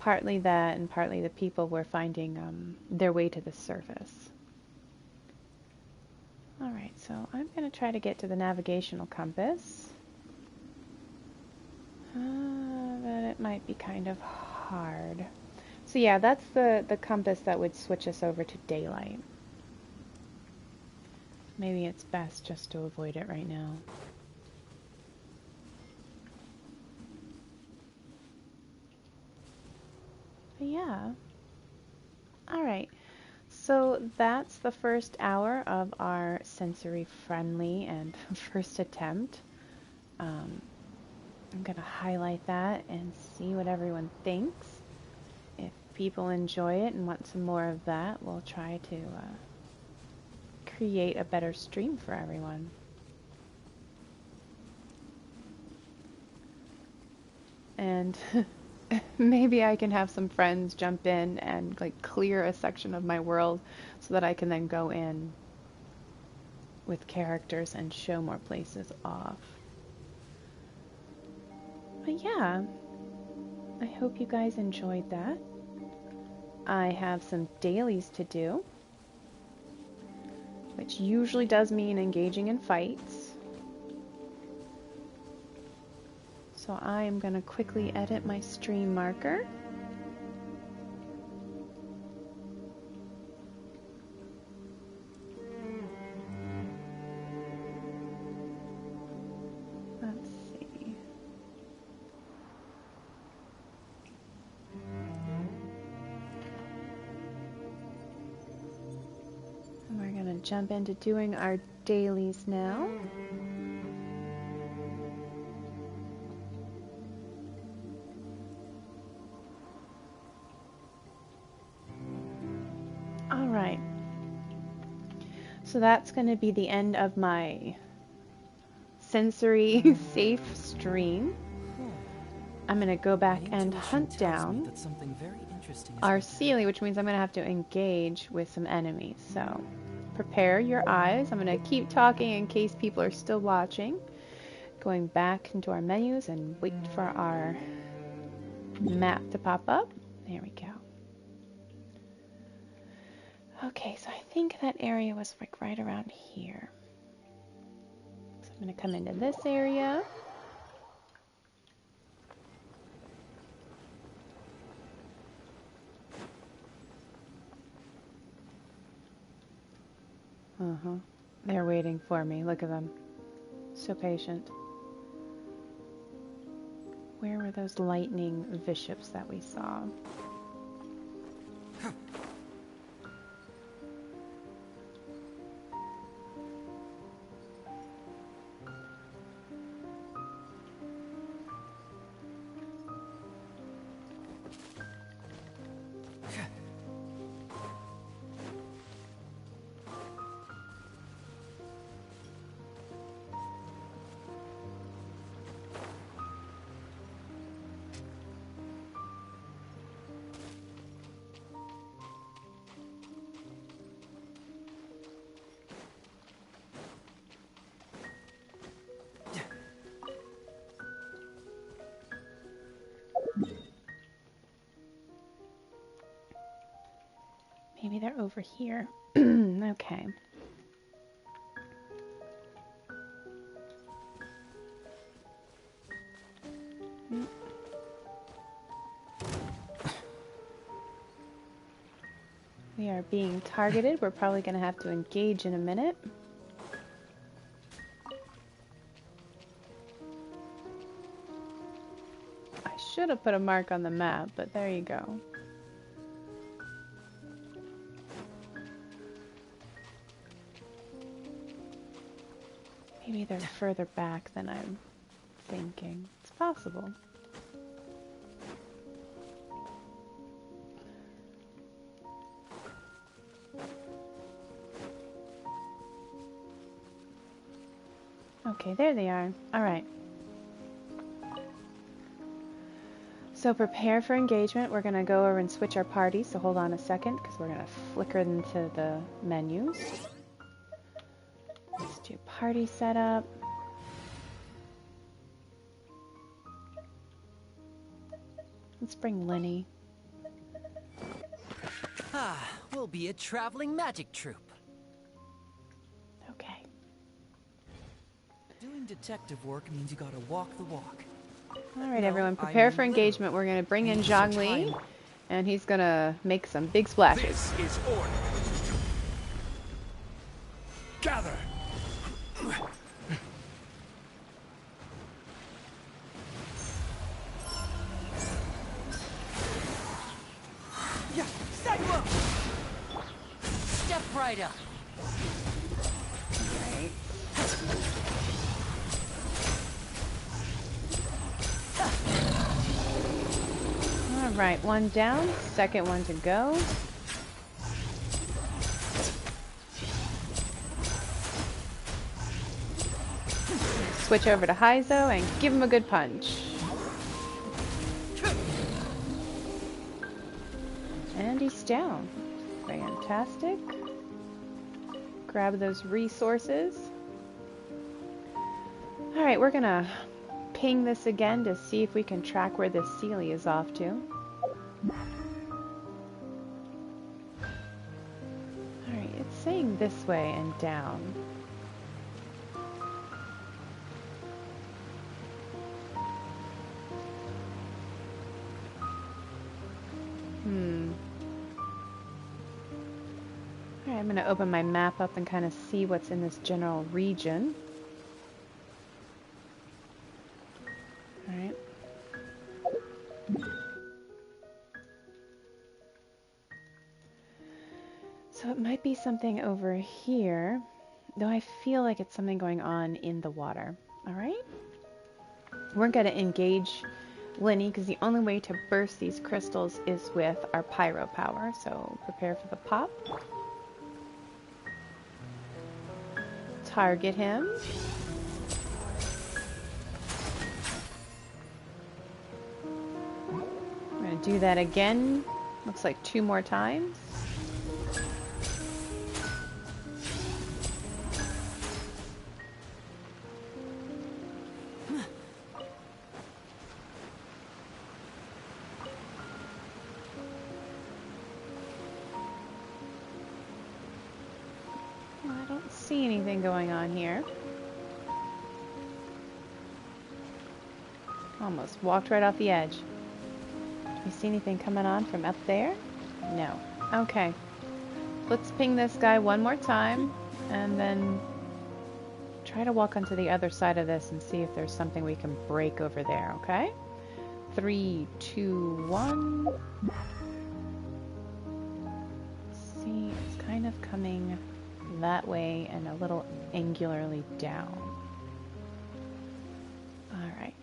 Partly that, and partly the people were finding their way to the surface. Alright, so I'm going to try to get to the navigational compass. But it might be kind of hard. So yeah, that's the compass that would switch us over to daylight. Maybe it's best just to avoid it right now. But yeah. Alright. So that's the first hour of our sensory-friendly and first attempt. I'm going to highlight that and see what everyone thinks. If people enjoy it and want some more of that, we'll try to create a better stream for everyone. And maybe I can have some friends jump in and like clear a section of my world so that I can then go in with characters and show more places off. But yeah, I hope you guys enjoyed that. I have some dailies to do, which usually does mean engaging in fights. So I am going to quickly edit my stream marker. Let's see. And we're going to jump into doing our dailies now. Alright, so that's going to be the end of my sensory safe stream. I'm going to go back and hunt down our Sealy, which means I'm going to have to engage with some enemies. So prepare your eyes. I'm going to keep talking in case people are still watching. Going back into our menus and wait for our map to pop up. There we go. Okay, so I think that area was like right around here. So I'm going to come into this area. They're waiting for me. Look at them. So patient. Where were those lightning bishops that we saw? Maybe they're over here. Okay. We are being targeted. We're probably going to have to engage in a minute. I should have put a mark on the map, but there you go. Maybe they're further back than I'm thinking. It's possible. Okay, there they are. Alright. So prepare for engagement. We're going to go over and switch our parties, so hold on a second, because we're going to flicker into the menus. Let's do party setup. Let's bring Lenny. Ah, we'll be a traveling magic troupe. Okay. Doing detective work means you gotta walk the walk. Alright, No, everyone, I prepare mean for engagement. We're going to bring in Such Zhang Li, time. and he's going to make some big splashes. This is order. Gather. Yeah, set you up! Step right up. Right. Alright, one down, second one to go. Switch over to Heizo and give him a good punch. And he's down. Fantastic. Grab those resources. Alright, we're gonna ping this again to see if we can track where this Sealy is off to. Alright, it's saying this way and down. Alright, I'm going to open my map up and kind of see what's in this general region. Alright. So it might be something over here, though I feel like it's something going on in the water. Alright? We're going to engage Lenny, because the only way to burst these crystals is with our pyro power, so prepare for the pop. Target him. I'm going to do that again. Looks like 2 more times. I don't see anything going on here. Almost walked right off the edge. You see anything coming on from up there? No. Okay. Let's ping this guy one more time, and then try to walk onto the other side of this and see if there's something we can break over there, okay? 3, 2, 1. Let's see, it's kind of coming that way and a little angularly down. Alright.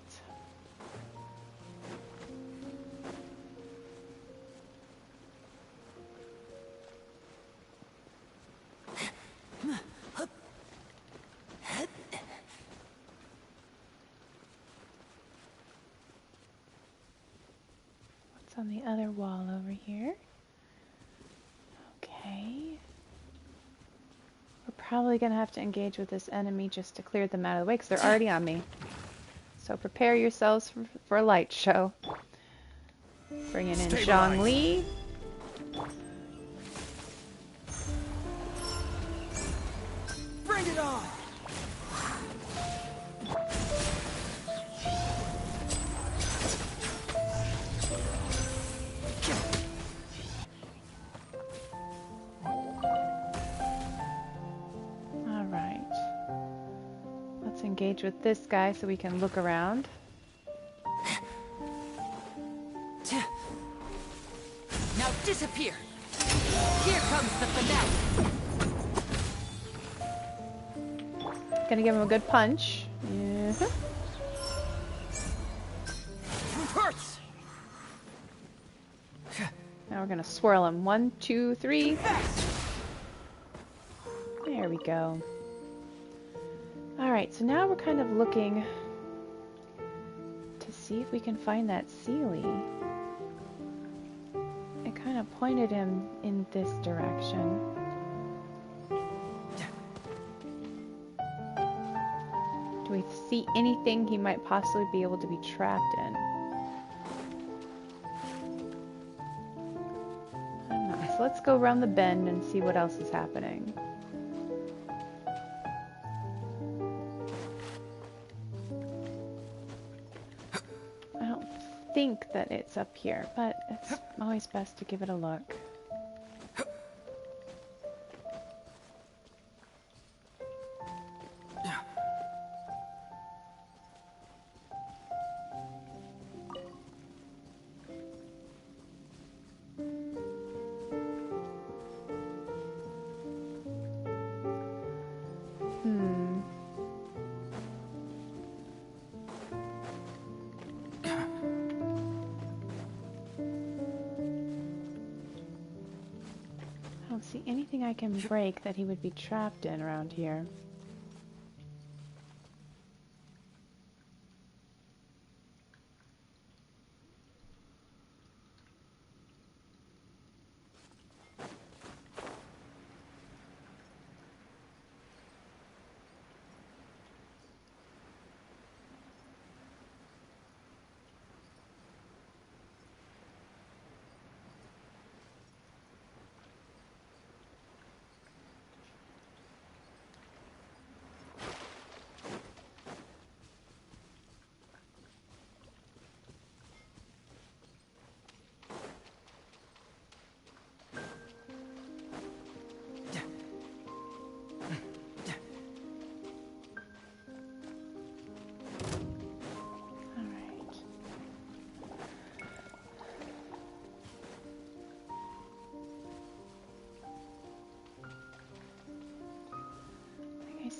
What's on the other wall over here? Okay. We're probably going to have to engage with this enemy just to clear them out of the way, because they're already on me. So prepare yourselves for a light show. Bringing in Zhang Li. Bring it on! engage with this guy so we can look around. Now disappear! Here comes the finale! Gonna give him a good punch. Yeah. Hurts! Now we're gonna swirl him. 1, 2, 3. There we go. Alright, so now we're kind of looking to see if we can find that Seelie. It kind of pointed him in this direction. Do we see anything he might possibly be able to be trapped in? I don't know. So let's go around the bend and see what else is happening. I don't think that it's up here, but it's always best to give it a look. I don't see anything I can break that he would be trapped in around here.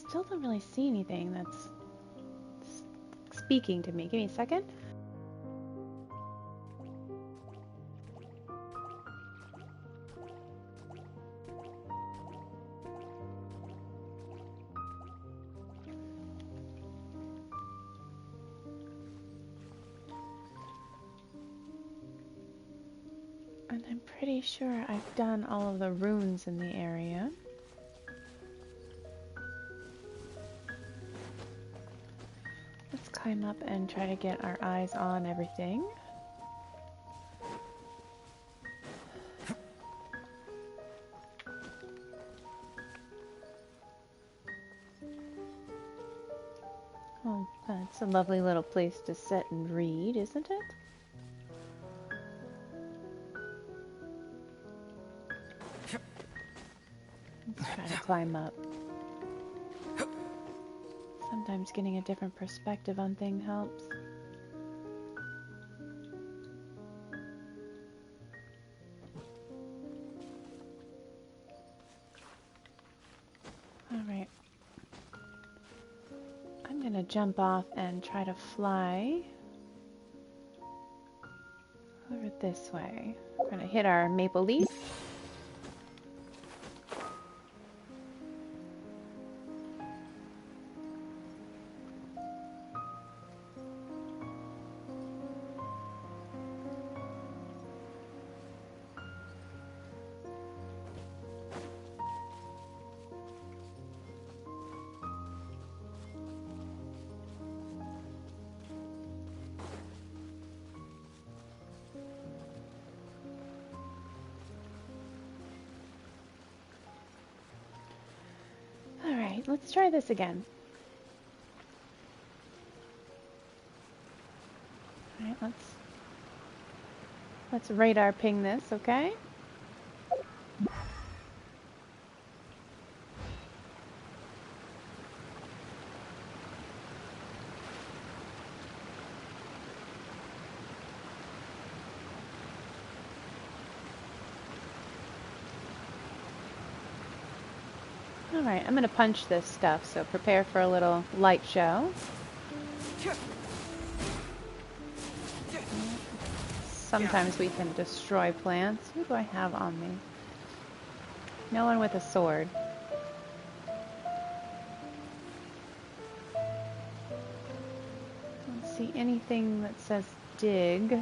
Still don't really see anything that's speaking to me. Give me a second. And I'm pretty sure I've done all of the runes in the area. Climb up and try to get our eyes on everything. Oh, that's a lovely little place to sit and read, isn't it? Let's try to climb up. Sometimes getting a different perspective on things helps. Alright. I'm gonna jump off and try to fly over this way. We're gonna hit our maple leaf. Alright, let's try this again. Alright, let's radar ping this, okay? Alright, I'm gonna punch this stuff, so prepare for a little light show. Sometimes we can destroy plants. Who do I have on me? No one with a sword. Don't see anything that says dig.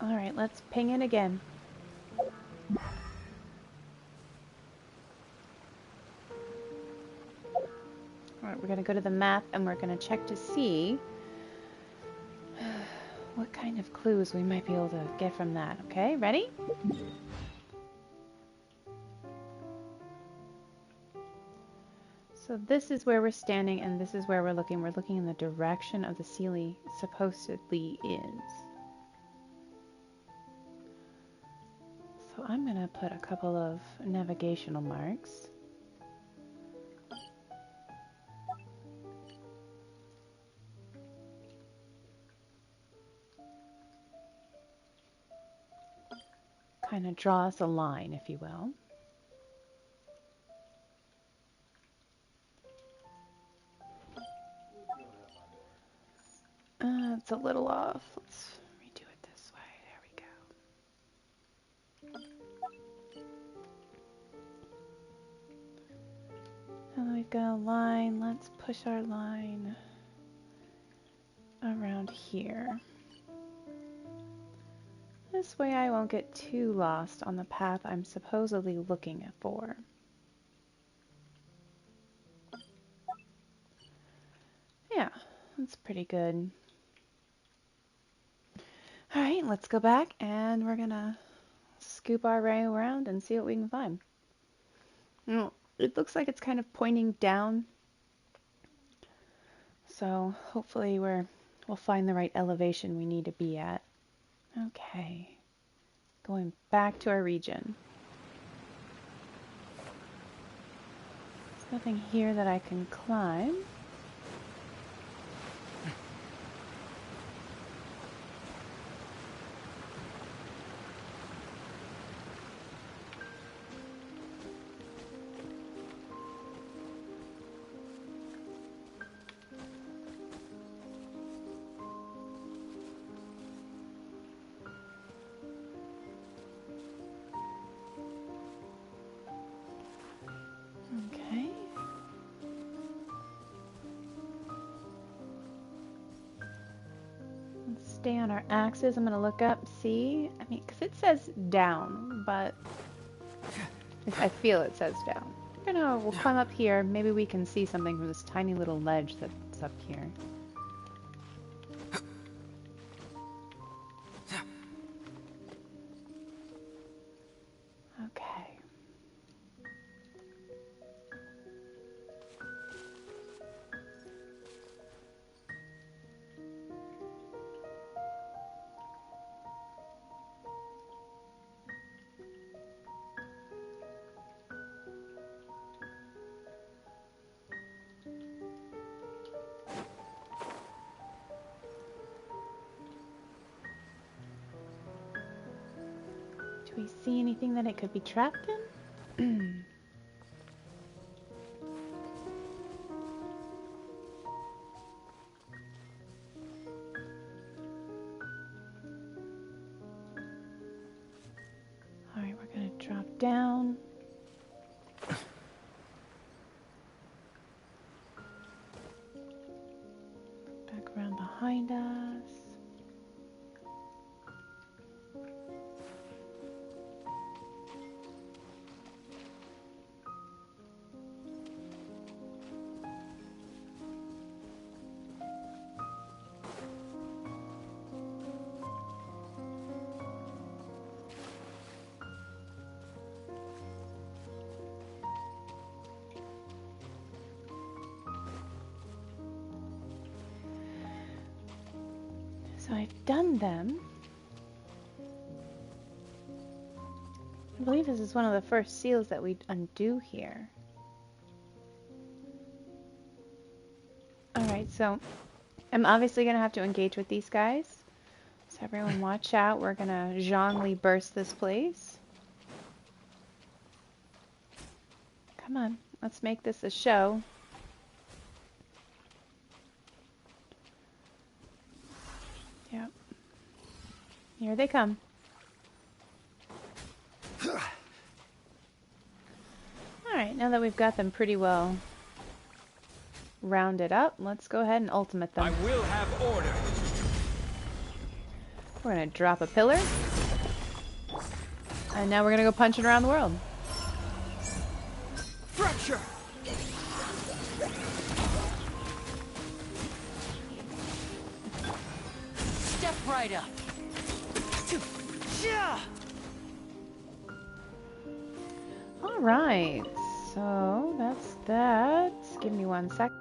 Alright, let's ping it again. Alright, we're going to go to the map and we're going to check to see what kind of clues we might be able to get from that. Okay, ready? So this is where we're standing and this is where we're looking. We're looking in the direction of the ceiling supposedly is. So I'm going to put a couple of navigational marks. Kind of draw us a line, if you will. It's a little off. Let's redo it this way. There we go. And then we've got a line. Let's push our line around here. This way I won't get too lost on the path I'm supposedly looking for. Yeah, that's pretty good. Alright, let's go back and we're gonna scoop our way around and see what we can find. It looks like it's kind of pointing down. So hopefully we'll find the right elevation we need to be at. Okay. Going back to our region. There's nothing here that I can climb. Okay. Let's stay on our axes. I'm going to look up, see. I mean, because it says down, but I feel it says down. We'll climb up here. Maybe we can see something from this tiny little ledge that's up here. Okay. Do we see anything that it could be trapped in? Alright, we're going to drop down. Back around behind us. So I've done them. I believe this is one of the first seals that we undo here. Alright, so I'm obviously going to have to engage with these guys. So everyone watch out. We're going to Zhongli burst this place. Come on, let's make this a show. Yep. Here they come. Alright, now that we've got them pretty well rounded up, let's go ahead and ultimate them. I will have order. We're going to drop a pillar. And now we're going to go punching around the world. Fracture. Step right up. Yeah. Alright, so that's that. Give me 1 sec.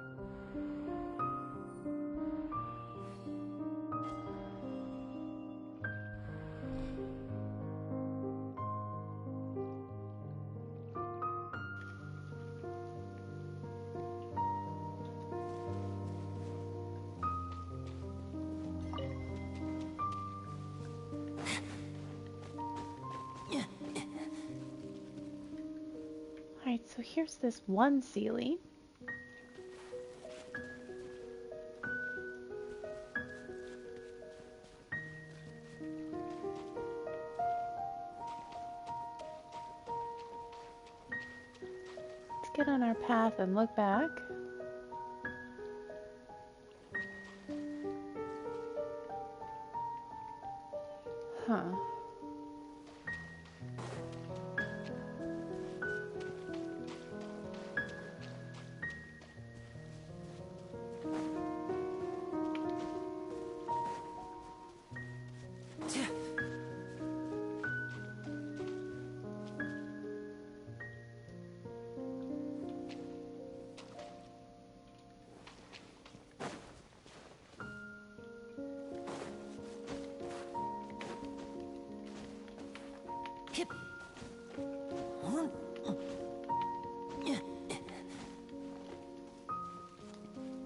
Alright, so here's this one Sealy. Let's get on our path and look back. Huh.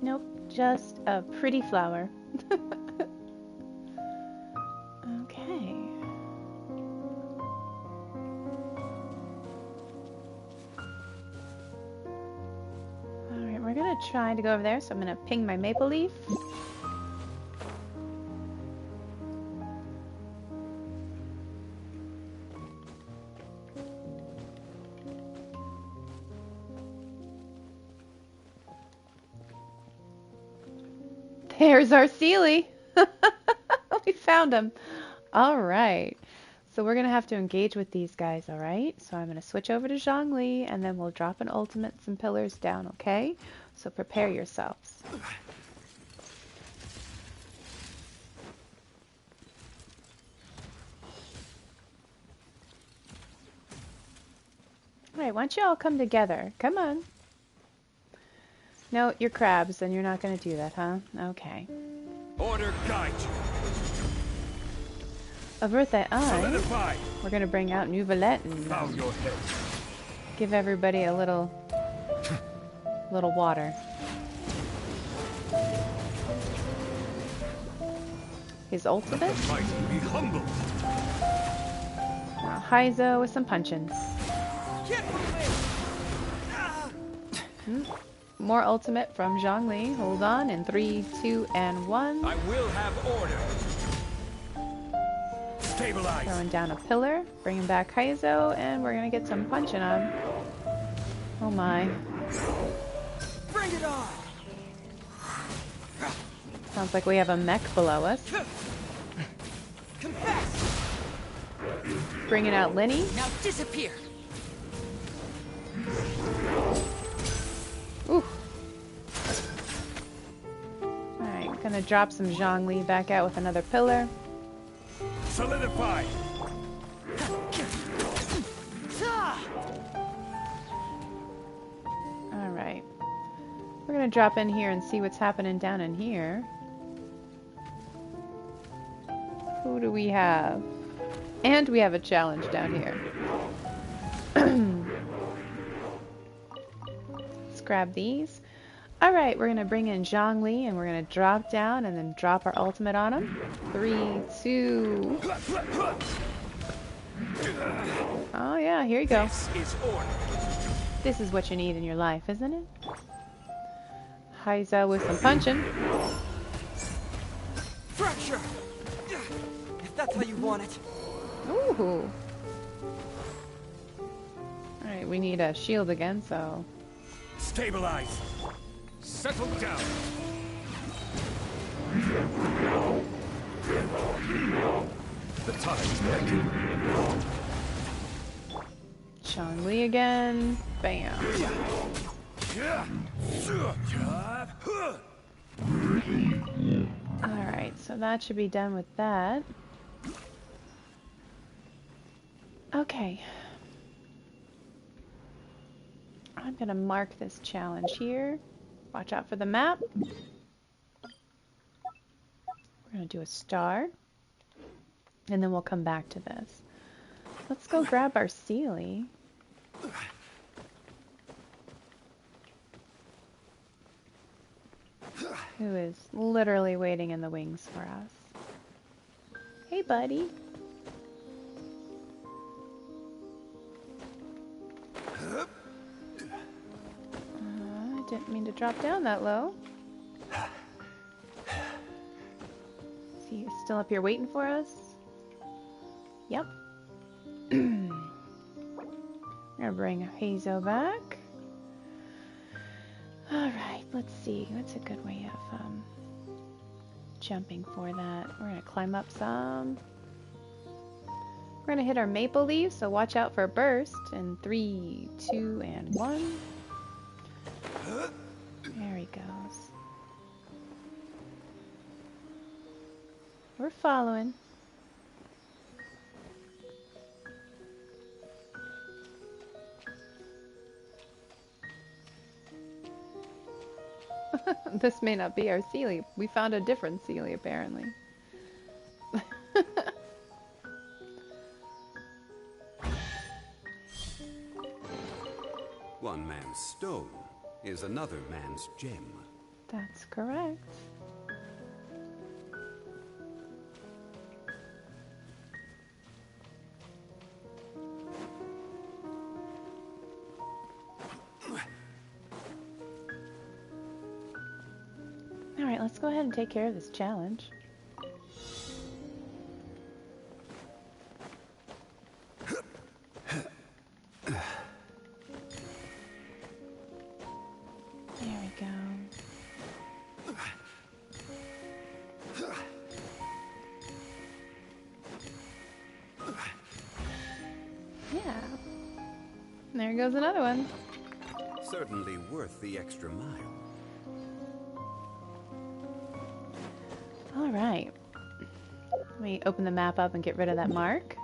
Nope, just a pretty flower. Okay. Alright, we're gonna try to go over there, so I'm gonna ping my maple leaf. There's our Sealy. We found him. All right. So we're going to have to engage with these guys, all right? So I'm going to switch over to Zhongli, and then we'll drop an ultimate, some pillars down, okay? So prepare yourselves. All right, why don't you all come together? Come on. No, you're crabs, and you're not going to do that, huh? Okay. Order guide you. Avert that eye. Solidify. We're going to bring out Nouvelette and Bow your head. give everybody a little water. His ultimate. Might be humble. Now Heizo with some punching. Get moving. More ultimate from Zhongli. Hold on in 3, 2, and 1. I will have order. Stabilize. Throwing down a pillar. Bringing back Heizo, and we're gonna get some punching on. Oh my. Bring it on. Sounds like we have a mech below us. Confess. Bringing out Linny. Now disappear. Ooh. Alright, gonna drop some Zhongli back out with another pillar. Solidify. Alright. We're gonna drop in here and see what's happening down in here. Who do we have? And we have a challenge down here. Let's grab these. Alright, we're going to bring in Zhongli and we're going to drop down and then drop our ultimate on him. 3, 2... Oh yeah, here you go. This is order. This is what you need in your life, isn't it? Heiza with some punching. Fracture! If that's how you want it. Ooh. Alright, we need a shield again, so... Stabilize. Settle down. The time's beckon. Zhongli again. Bam. Alright, so that should be done with that. Okay. I'm gonna mark this challenge here. Watch out for the map. We're gonna do a star. And then we'll come back to this. Let's go grab our Sealy. Who is literally waiting in the wings for us. Hey, buddy. I didn't mean to drop down that low. Is he still up here waiting for us? Yep. I'm gonna bring Hazo back. Alright, let's see. What's a good way of jumping for that? We're gonna climb up some. We're gonna hit our maple leaves, so watch out for a burst. In 3, 2, and 1. There he goes. We're following. This may not be our Sealy. We found a different Sealy, apparently. One man's stone is another man's gem. That's correct. Alright, let's go ahead and take care of this challenge. There we go. Yeah. There goes another one. Certainly worth the extra mile. Alright. Let me open the map up and get rid of that mark.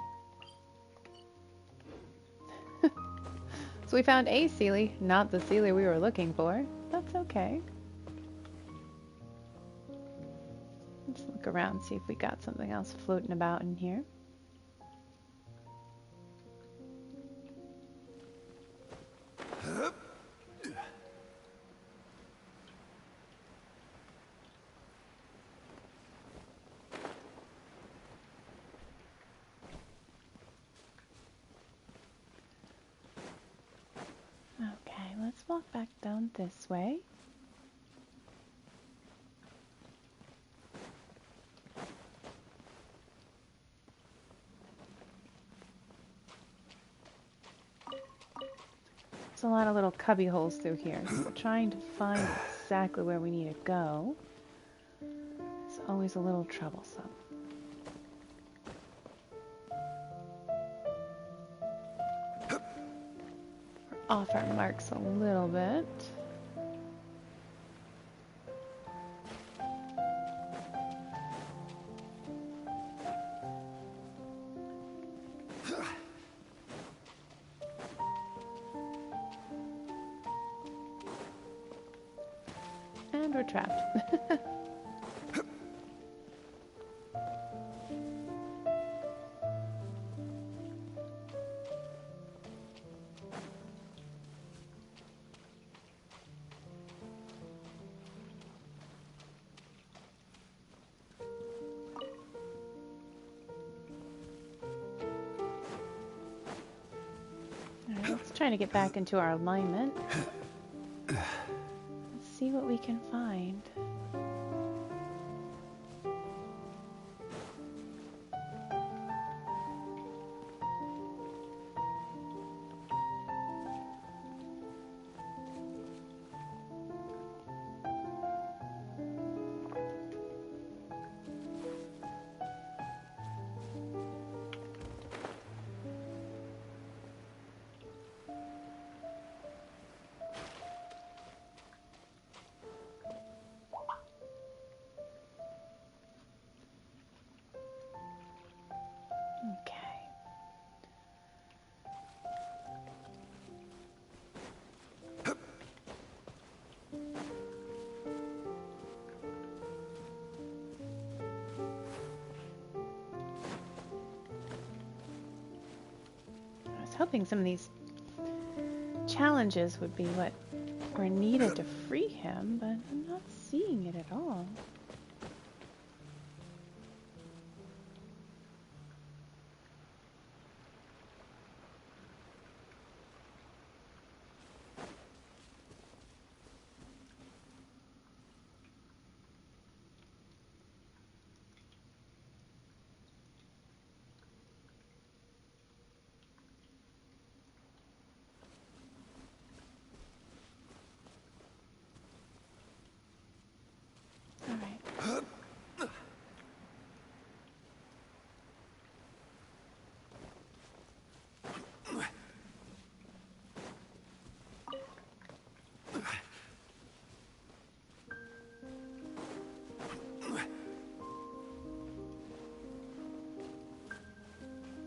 So we found a Sealy, not the Sealy we were looking for. That's okay. Let's look around, see if we got something else floating about in here. Okay, let's walk back down this way. There's a lot of little cubby holes through here, so trying to find exactly where we need to go is always a little troublesome. We're off our marks a little bit. And we're trapped. to get back into our alignment. Let's see what we can find. Okay. I was hoping some of these challenges would be what were needed to free him, but I'm not seeing it at all. All right.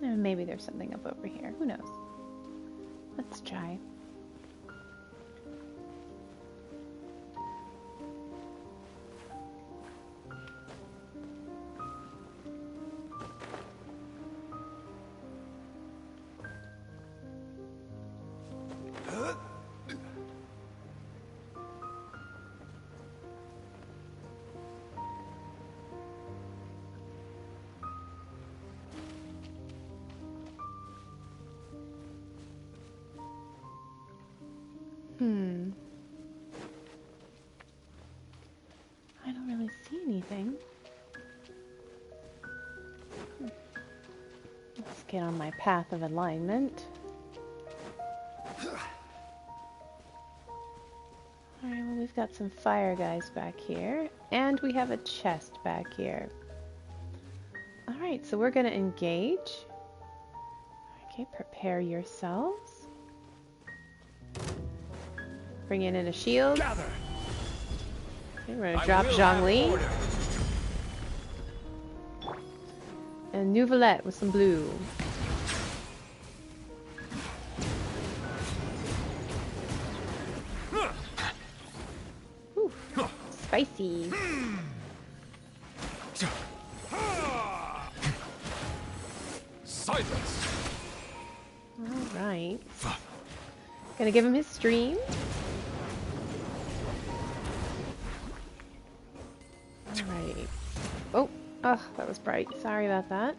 Maybe there's something up over here. Who knows? Let's try. I don't really see anything. Let's get on my path of alignment. Alright, well, we've got some fire guys back here, and we have a chest back here. Alright, so we're going to engage. Okay, prepare yourselves. Bringing in a shield. Gather. Okay, we're going to drop Zhongli. And Nouvelette with some blue. Ooh, spicy. Silence. Alright. Gonna give him his stream. Alright. Oh, that was bright. Sorry about that.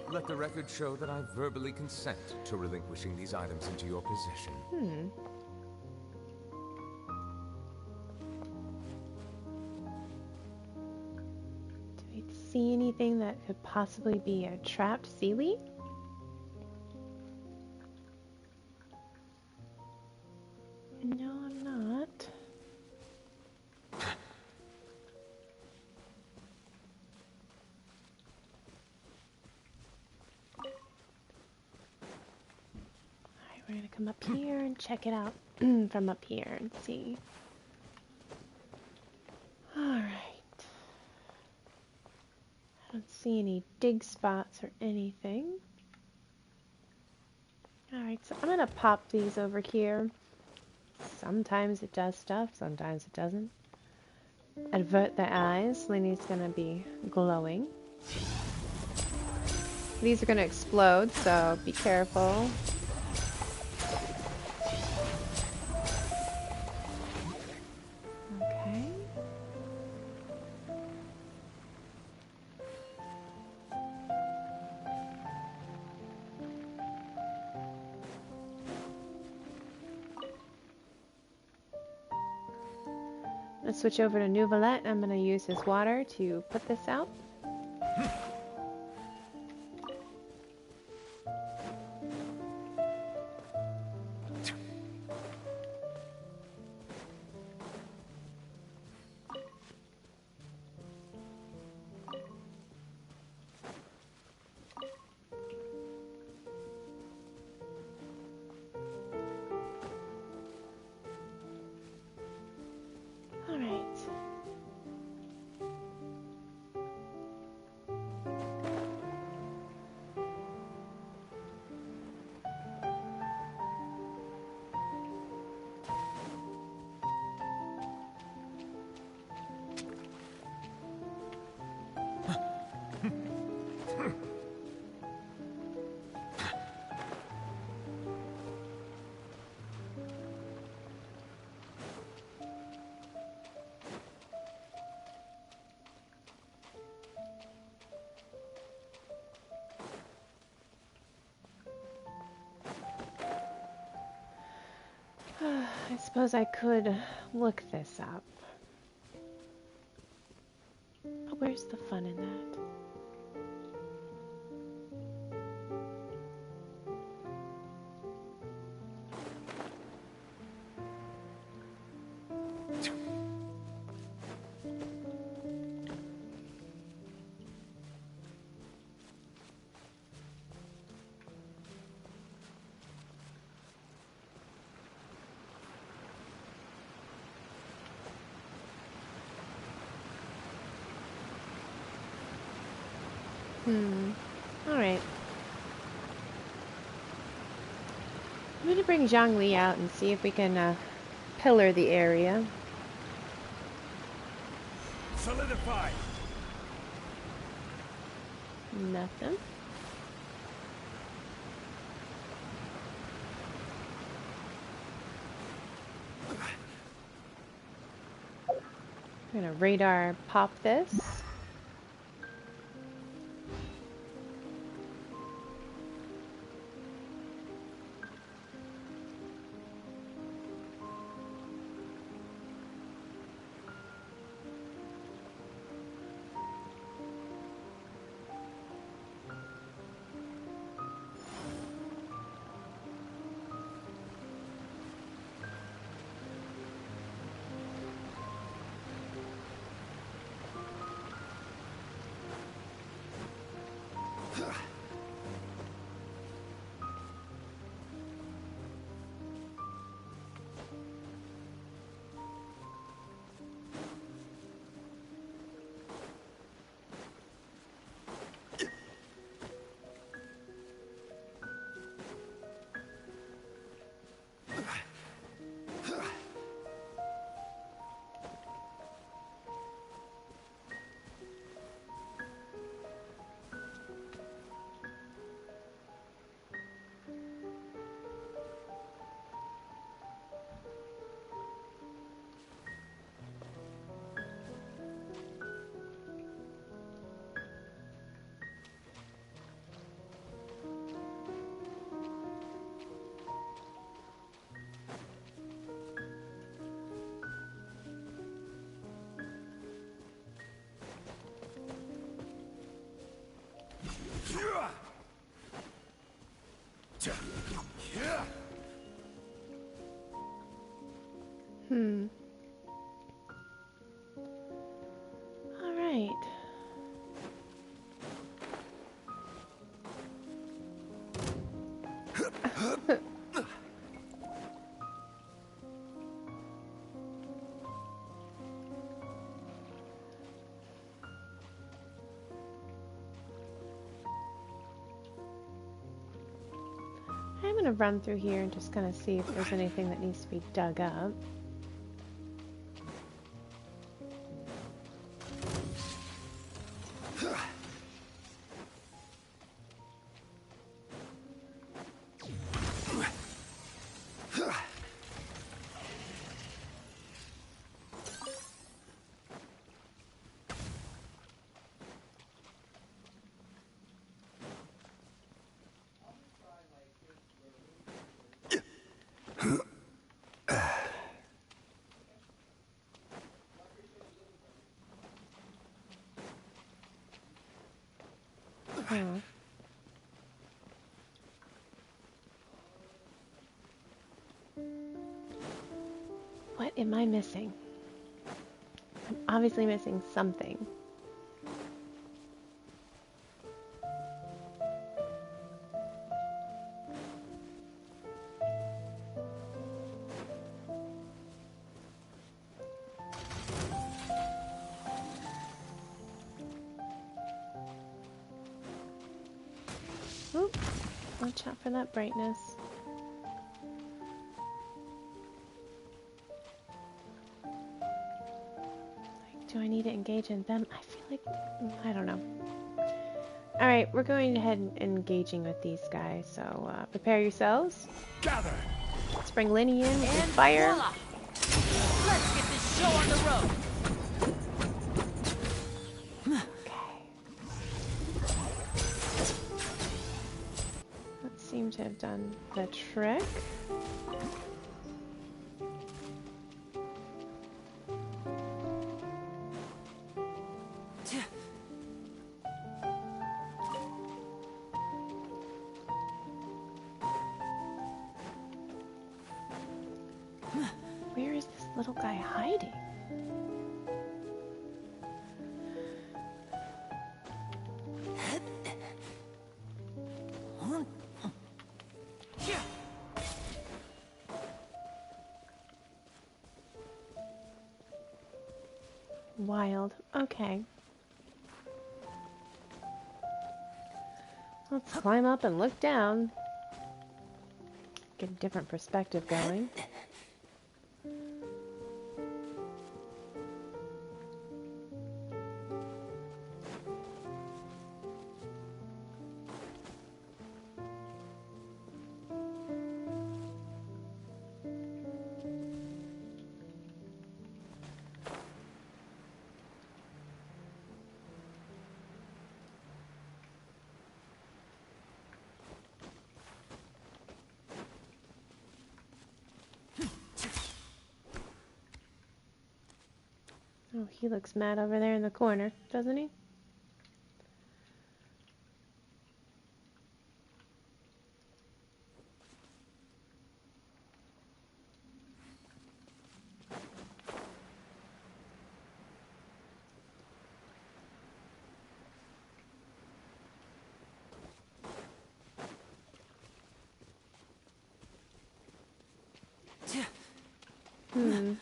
Let the record show that I verbally consent to relinquishing these items into your possession. Do we see anything that could possibly be a trapped Sealy? No, I'm not. Alright, we're gonna come up here and check it out from up here and see. Alright. I don't see any dig spots or anything. Alright, so I'm gonna pop these over here. Sometimes it does stuff, sometimes it doesn't. Avert the eyes. Lenny's gonna be glowing. These are gonna explode, so be careful. Okay. Let's switch over to Nouvelette. I'm going to use his water to put this out. I suppose I could look this up. But where's the fun in that? Alright. I'm going to bring Zhongli out and see if we can pillar the area. Solidify. Nothing. I'm going to radar pop this. All right. I'm going to run through here and just kind of see if there's anything that needs to be dug up. Huh. What am I missing? I'm obviously missing something. Oop, watch out for that brightness. Do I need to engage in them? I feel like, I don't know. Alright, we're going ahead and engaging with these guys, so prepare yourselves. Gather. Let's bring Linny in with And his fire. voila! Let's get this show on the road. Okay. That seemed to have done the trick. Where is this little guy hiding? Wild. Okay. Let's climb up and look down. Get a different perspective going. Oh, he looks mad over there in the corner, doesn't he? Hmm.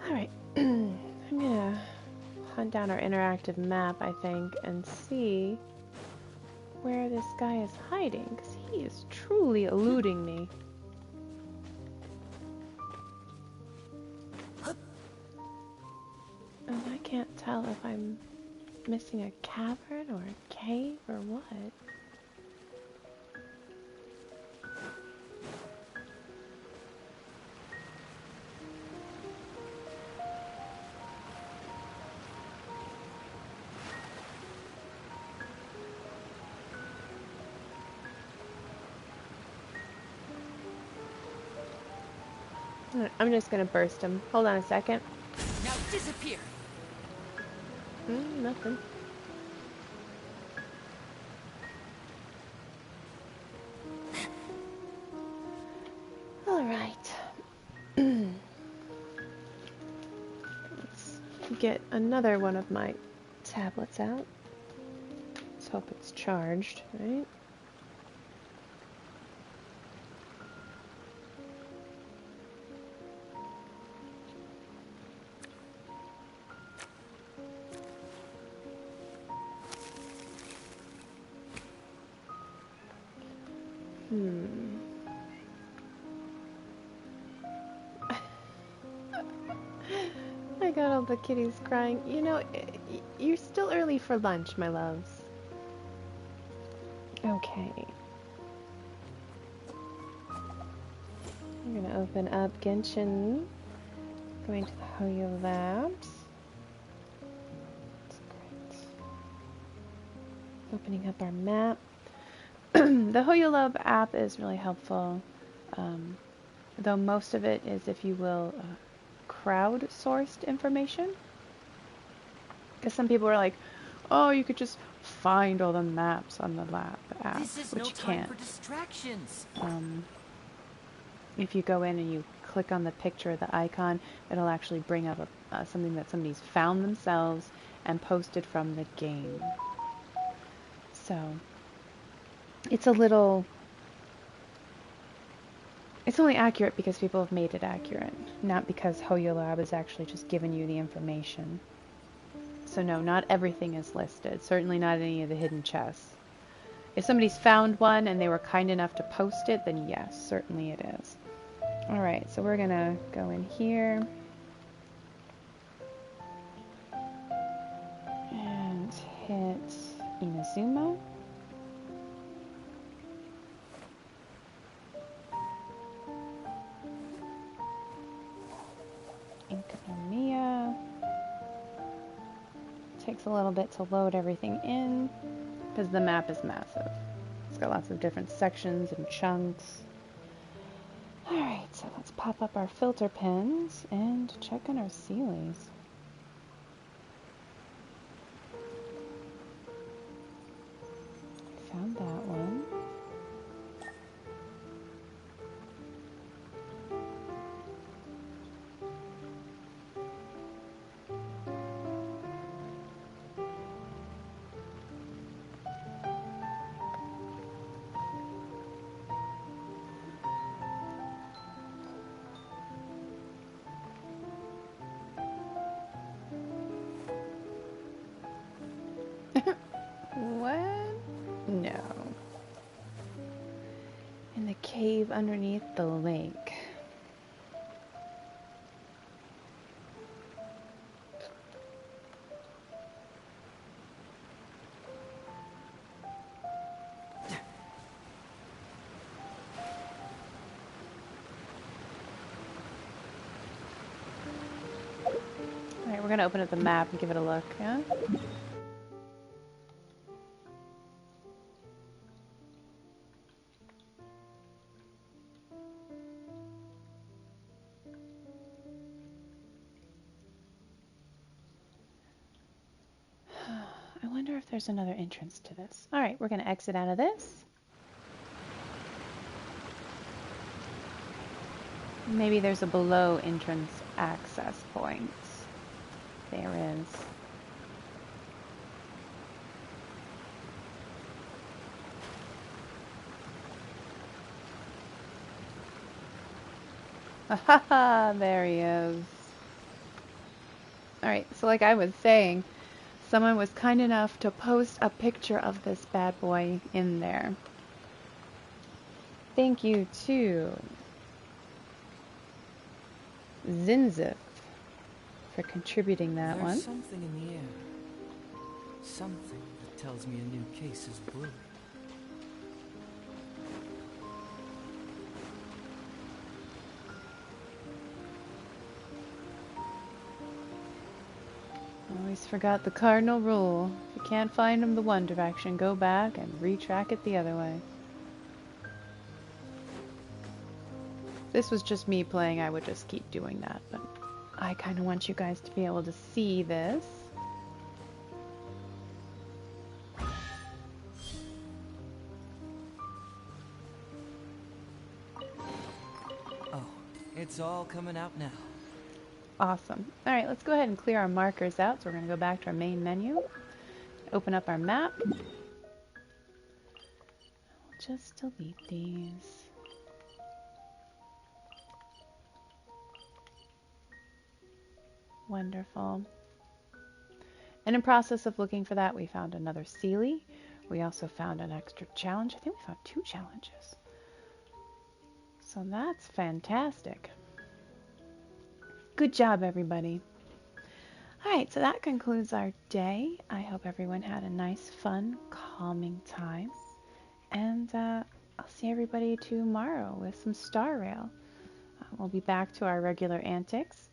Alright, I'm gonna hunt down our interactive map, I think, and see where this guy is hiding, because he is truly eluding me. And I can't tell if I'm missing a cavern or a cave or what. I'm just gonna burst him. Hold on a second. Now disappear. Nothing. Alright. Let's get another one of my tablets out. Let's hope it's charged, right? I got all the kitties crying. You know, you're still early for lunch, my loves. Okay. I'm gonna open up Genshin, going to the Hoyo Labs. That's great. Opening up our map. The Hoyo Lab app is really helpful, though most of it is, if you will, crowd-sourced information. Because some people are like, oh, you could just find all the maps on the lab app, This is which no you time can't. for distractions. If you go in and you click on the picture, the icon, it'll actually bring up something that somebody's found themselves and posted from the game. So it's only accurate because people have made it accurate, not because Hoyo Lab has actually just given you the information. So no, not everything is listed. Certainly not any of the hidden chests. If somebody's found one and they were kind enough to post it, then yes, certainly it is. Alright, so we're gonna go in here and hit Inazuma. Inkanomiya. Takes a little bit to load everything in because the map is massive. It's got lots of different sections and chunks. Alright, so let's pop up our filter pins and check on our Sealies. Found that one. What? No. In the cave underneath the lake. Alright, we're gonna open up the map and give it a look, yeah? I wonder if there's another entrance to this. Alright, we're going to exit out of this. Maybe there's a below entrance access point. There is. Haha, there he is. Alright, so like I was saying, someone was kind enough to post a picture of this bad boy in there. Thank you to Zinzif for contributing that There's one. something in the air. Something that tells me a new case is brewing. Always forgot the cardinal rule. If you can't find them the one direction, go back and retrack it the other way. If this was just me playing, I would just keep doing that, but I kind of want you guys to be able to see this. Oh, it's all coming out now. Awesome. Alright, let's go ahead and clear our markers out. So we're going to go back to our main menu. Open up our map. We'll just delete these. Wonderful. And in process of looking for that, we found another Sealy. We also found an extra challenge. I think we found 2 challenges. So that's fantastic. Good job, everybody. Alright, so that concludes our day. I hope everyone had a nice, fun, calming time. And I'll see everybody tomorrow with some Star Rail. we'll be back to our regular antics.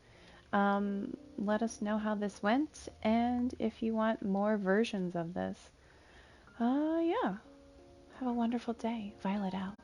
Let us know how this went, and if you want more versions of this. Yeah. Have a wonderful day. Violet out.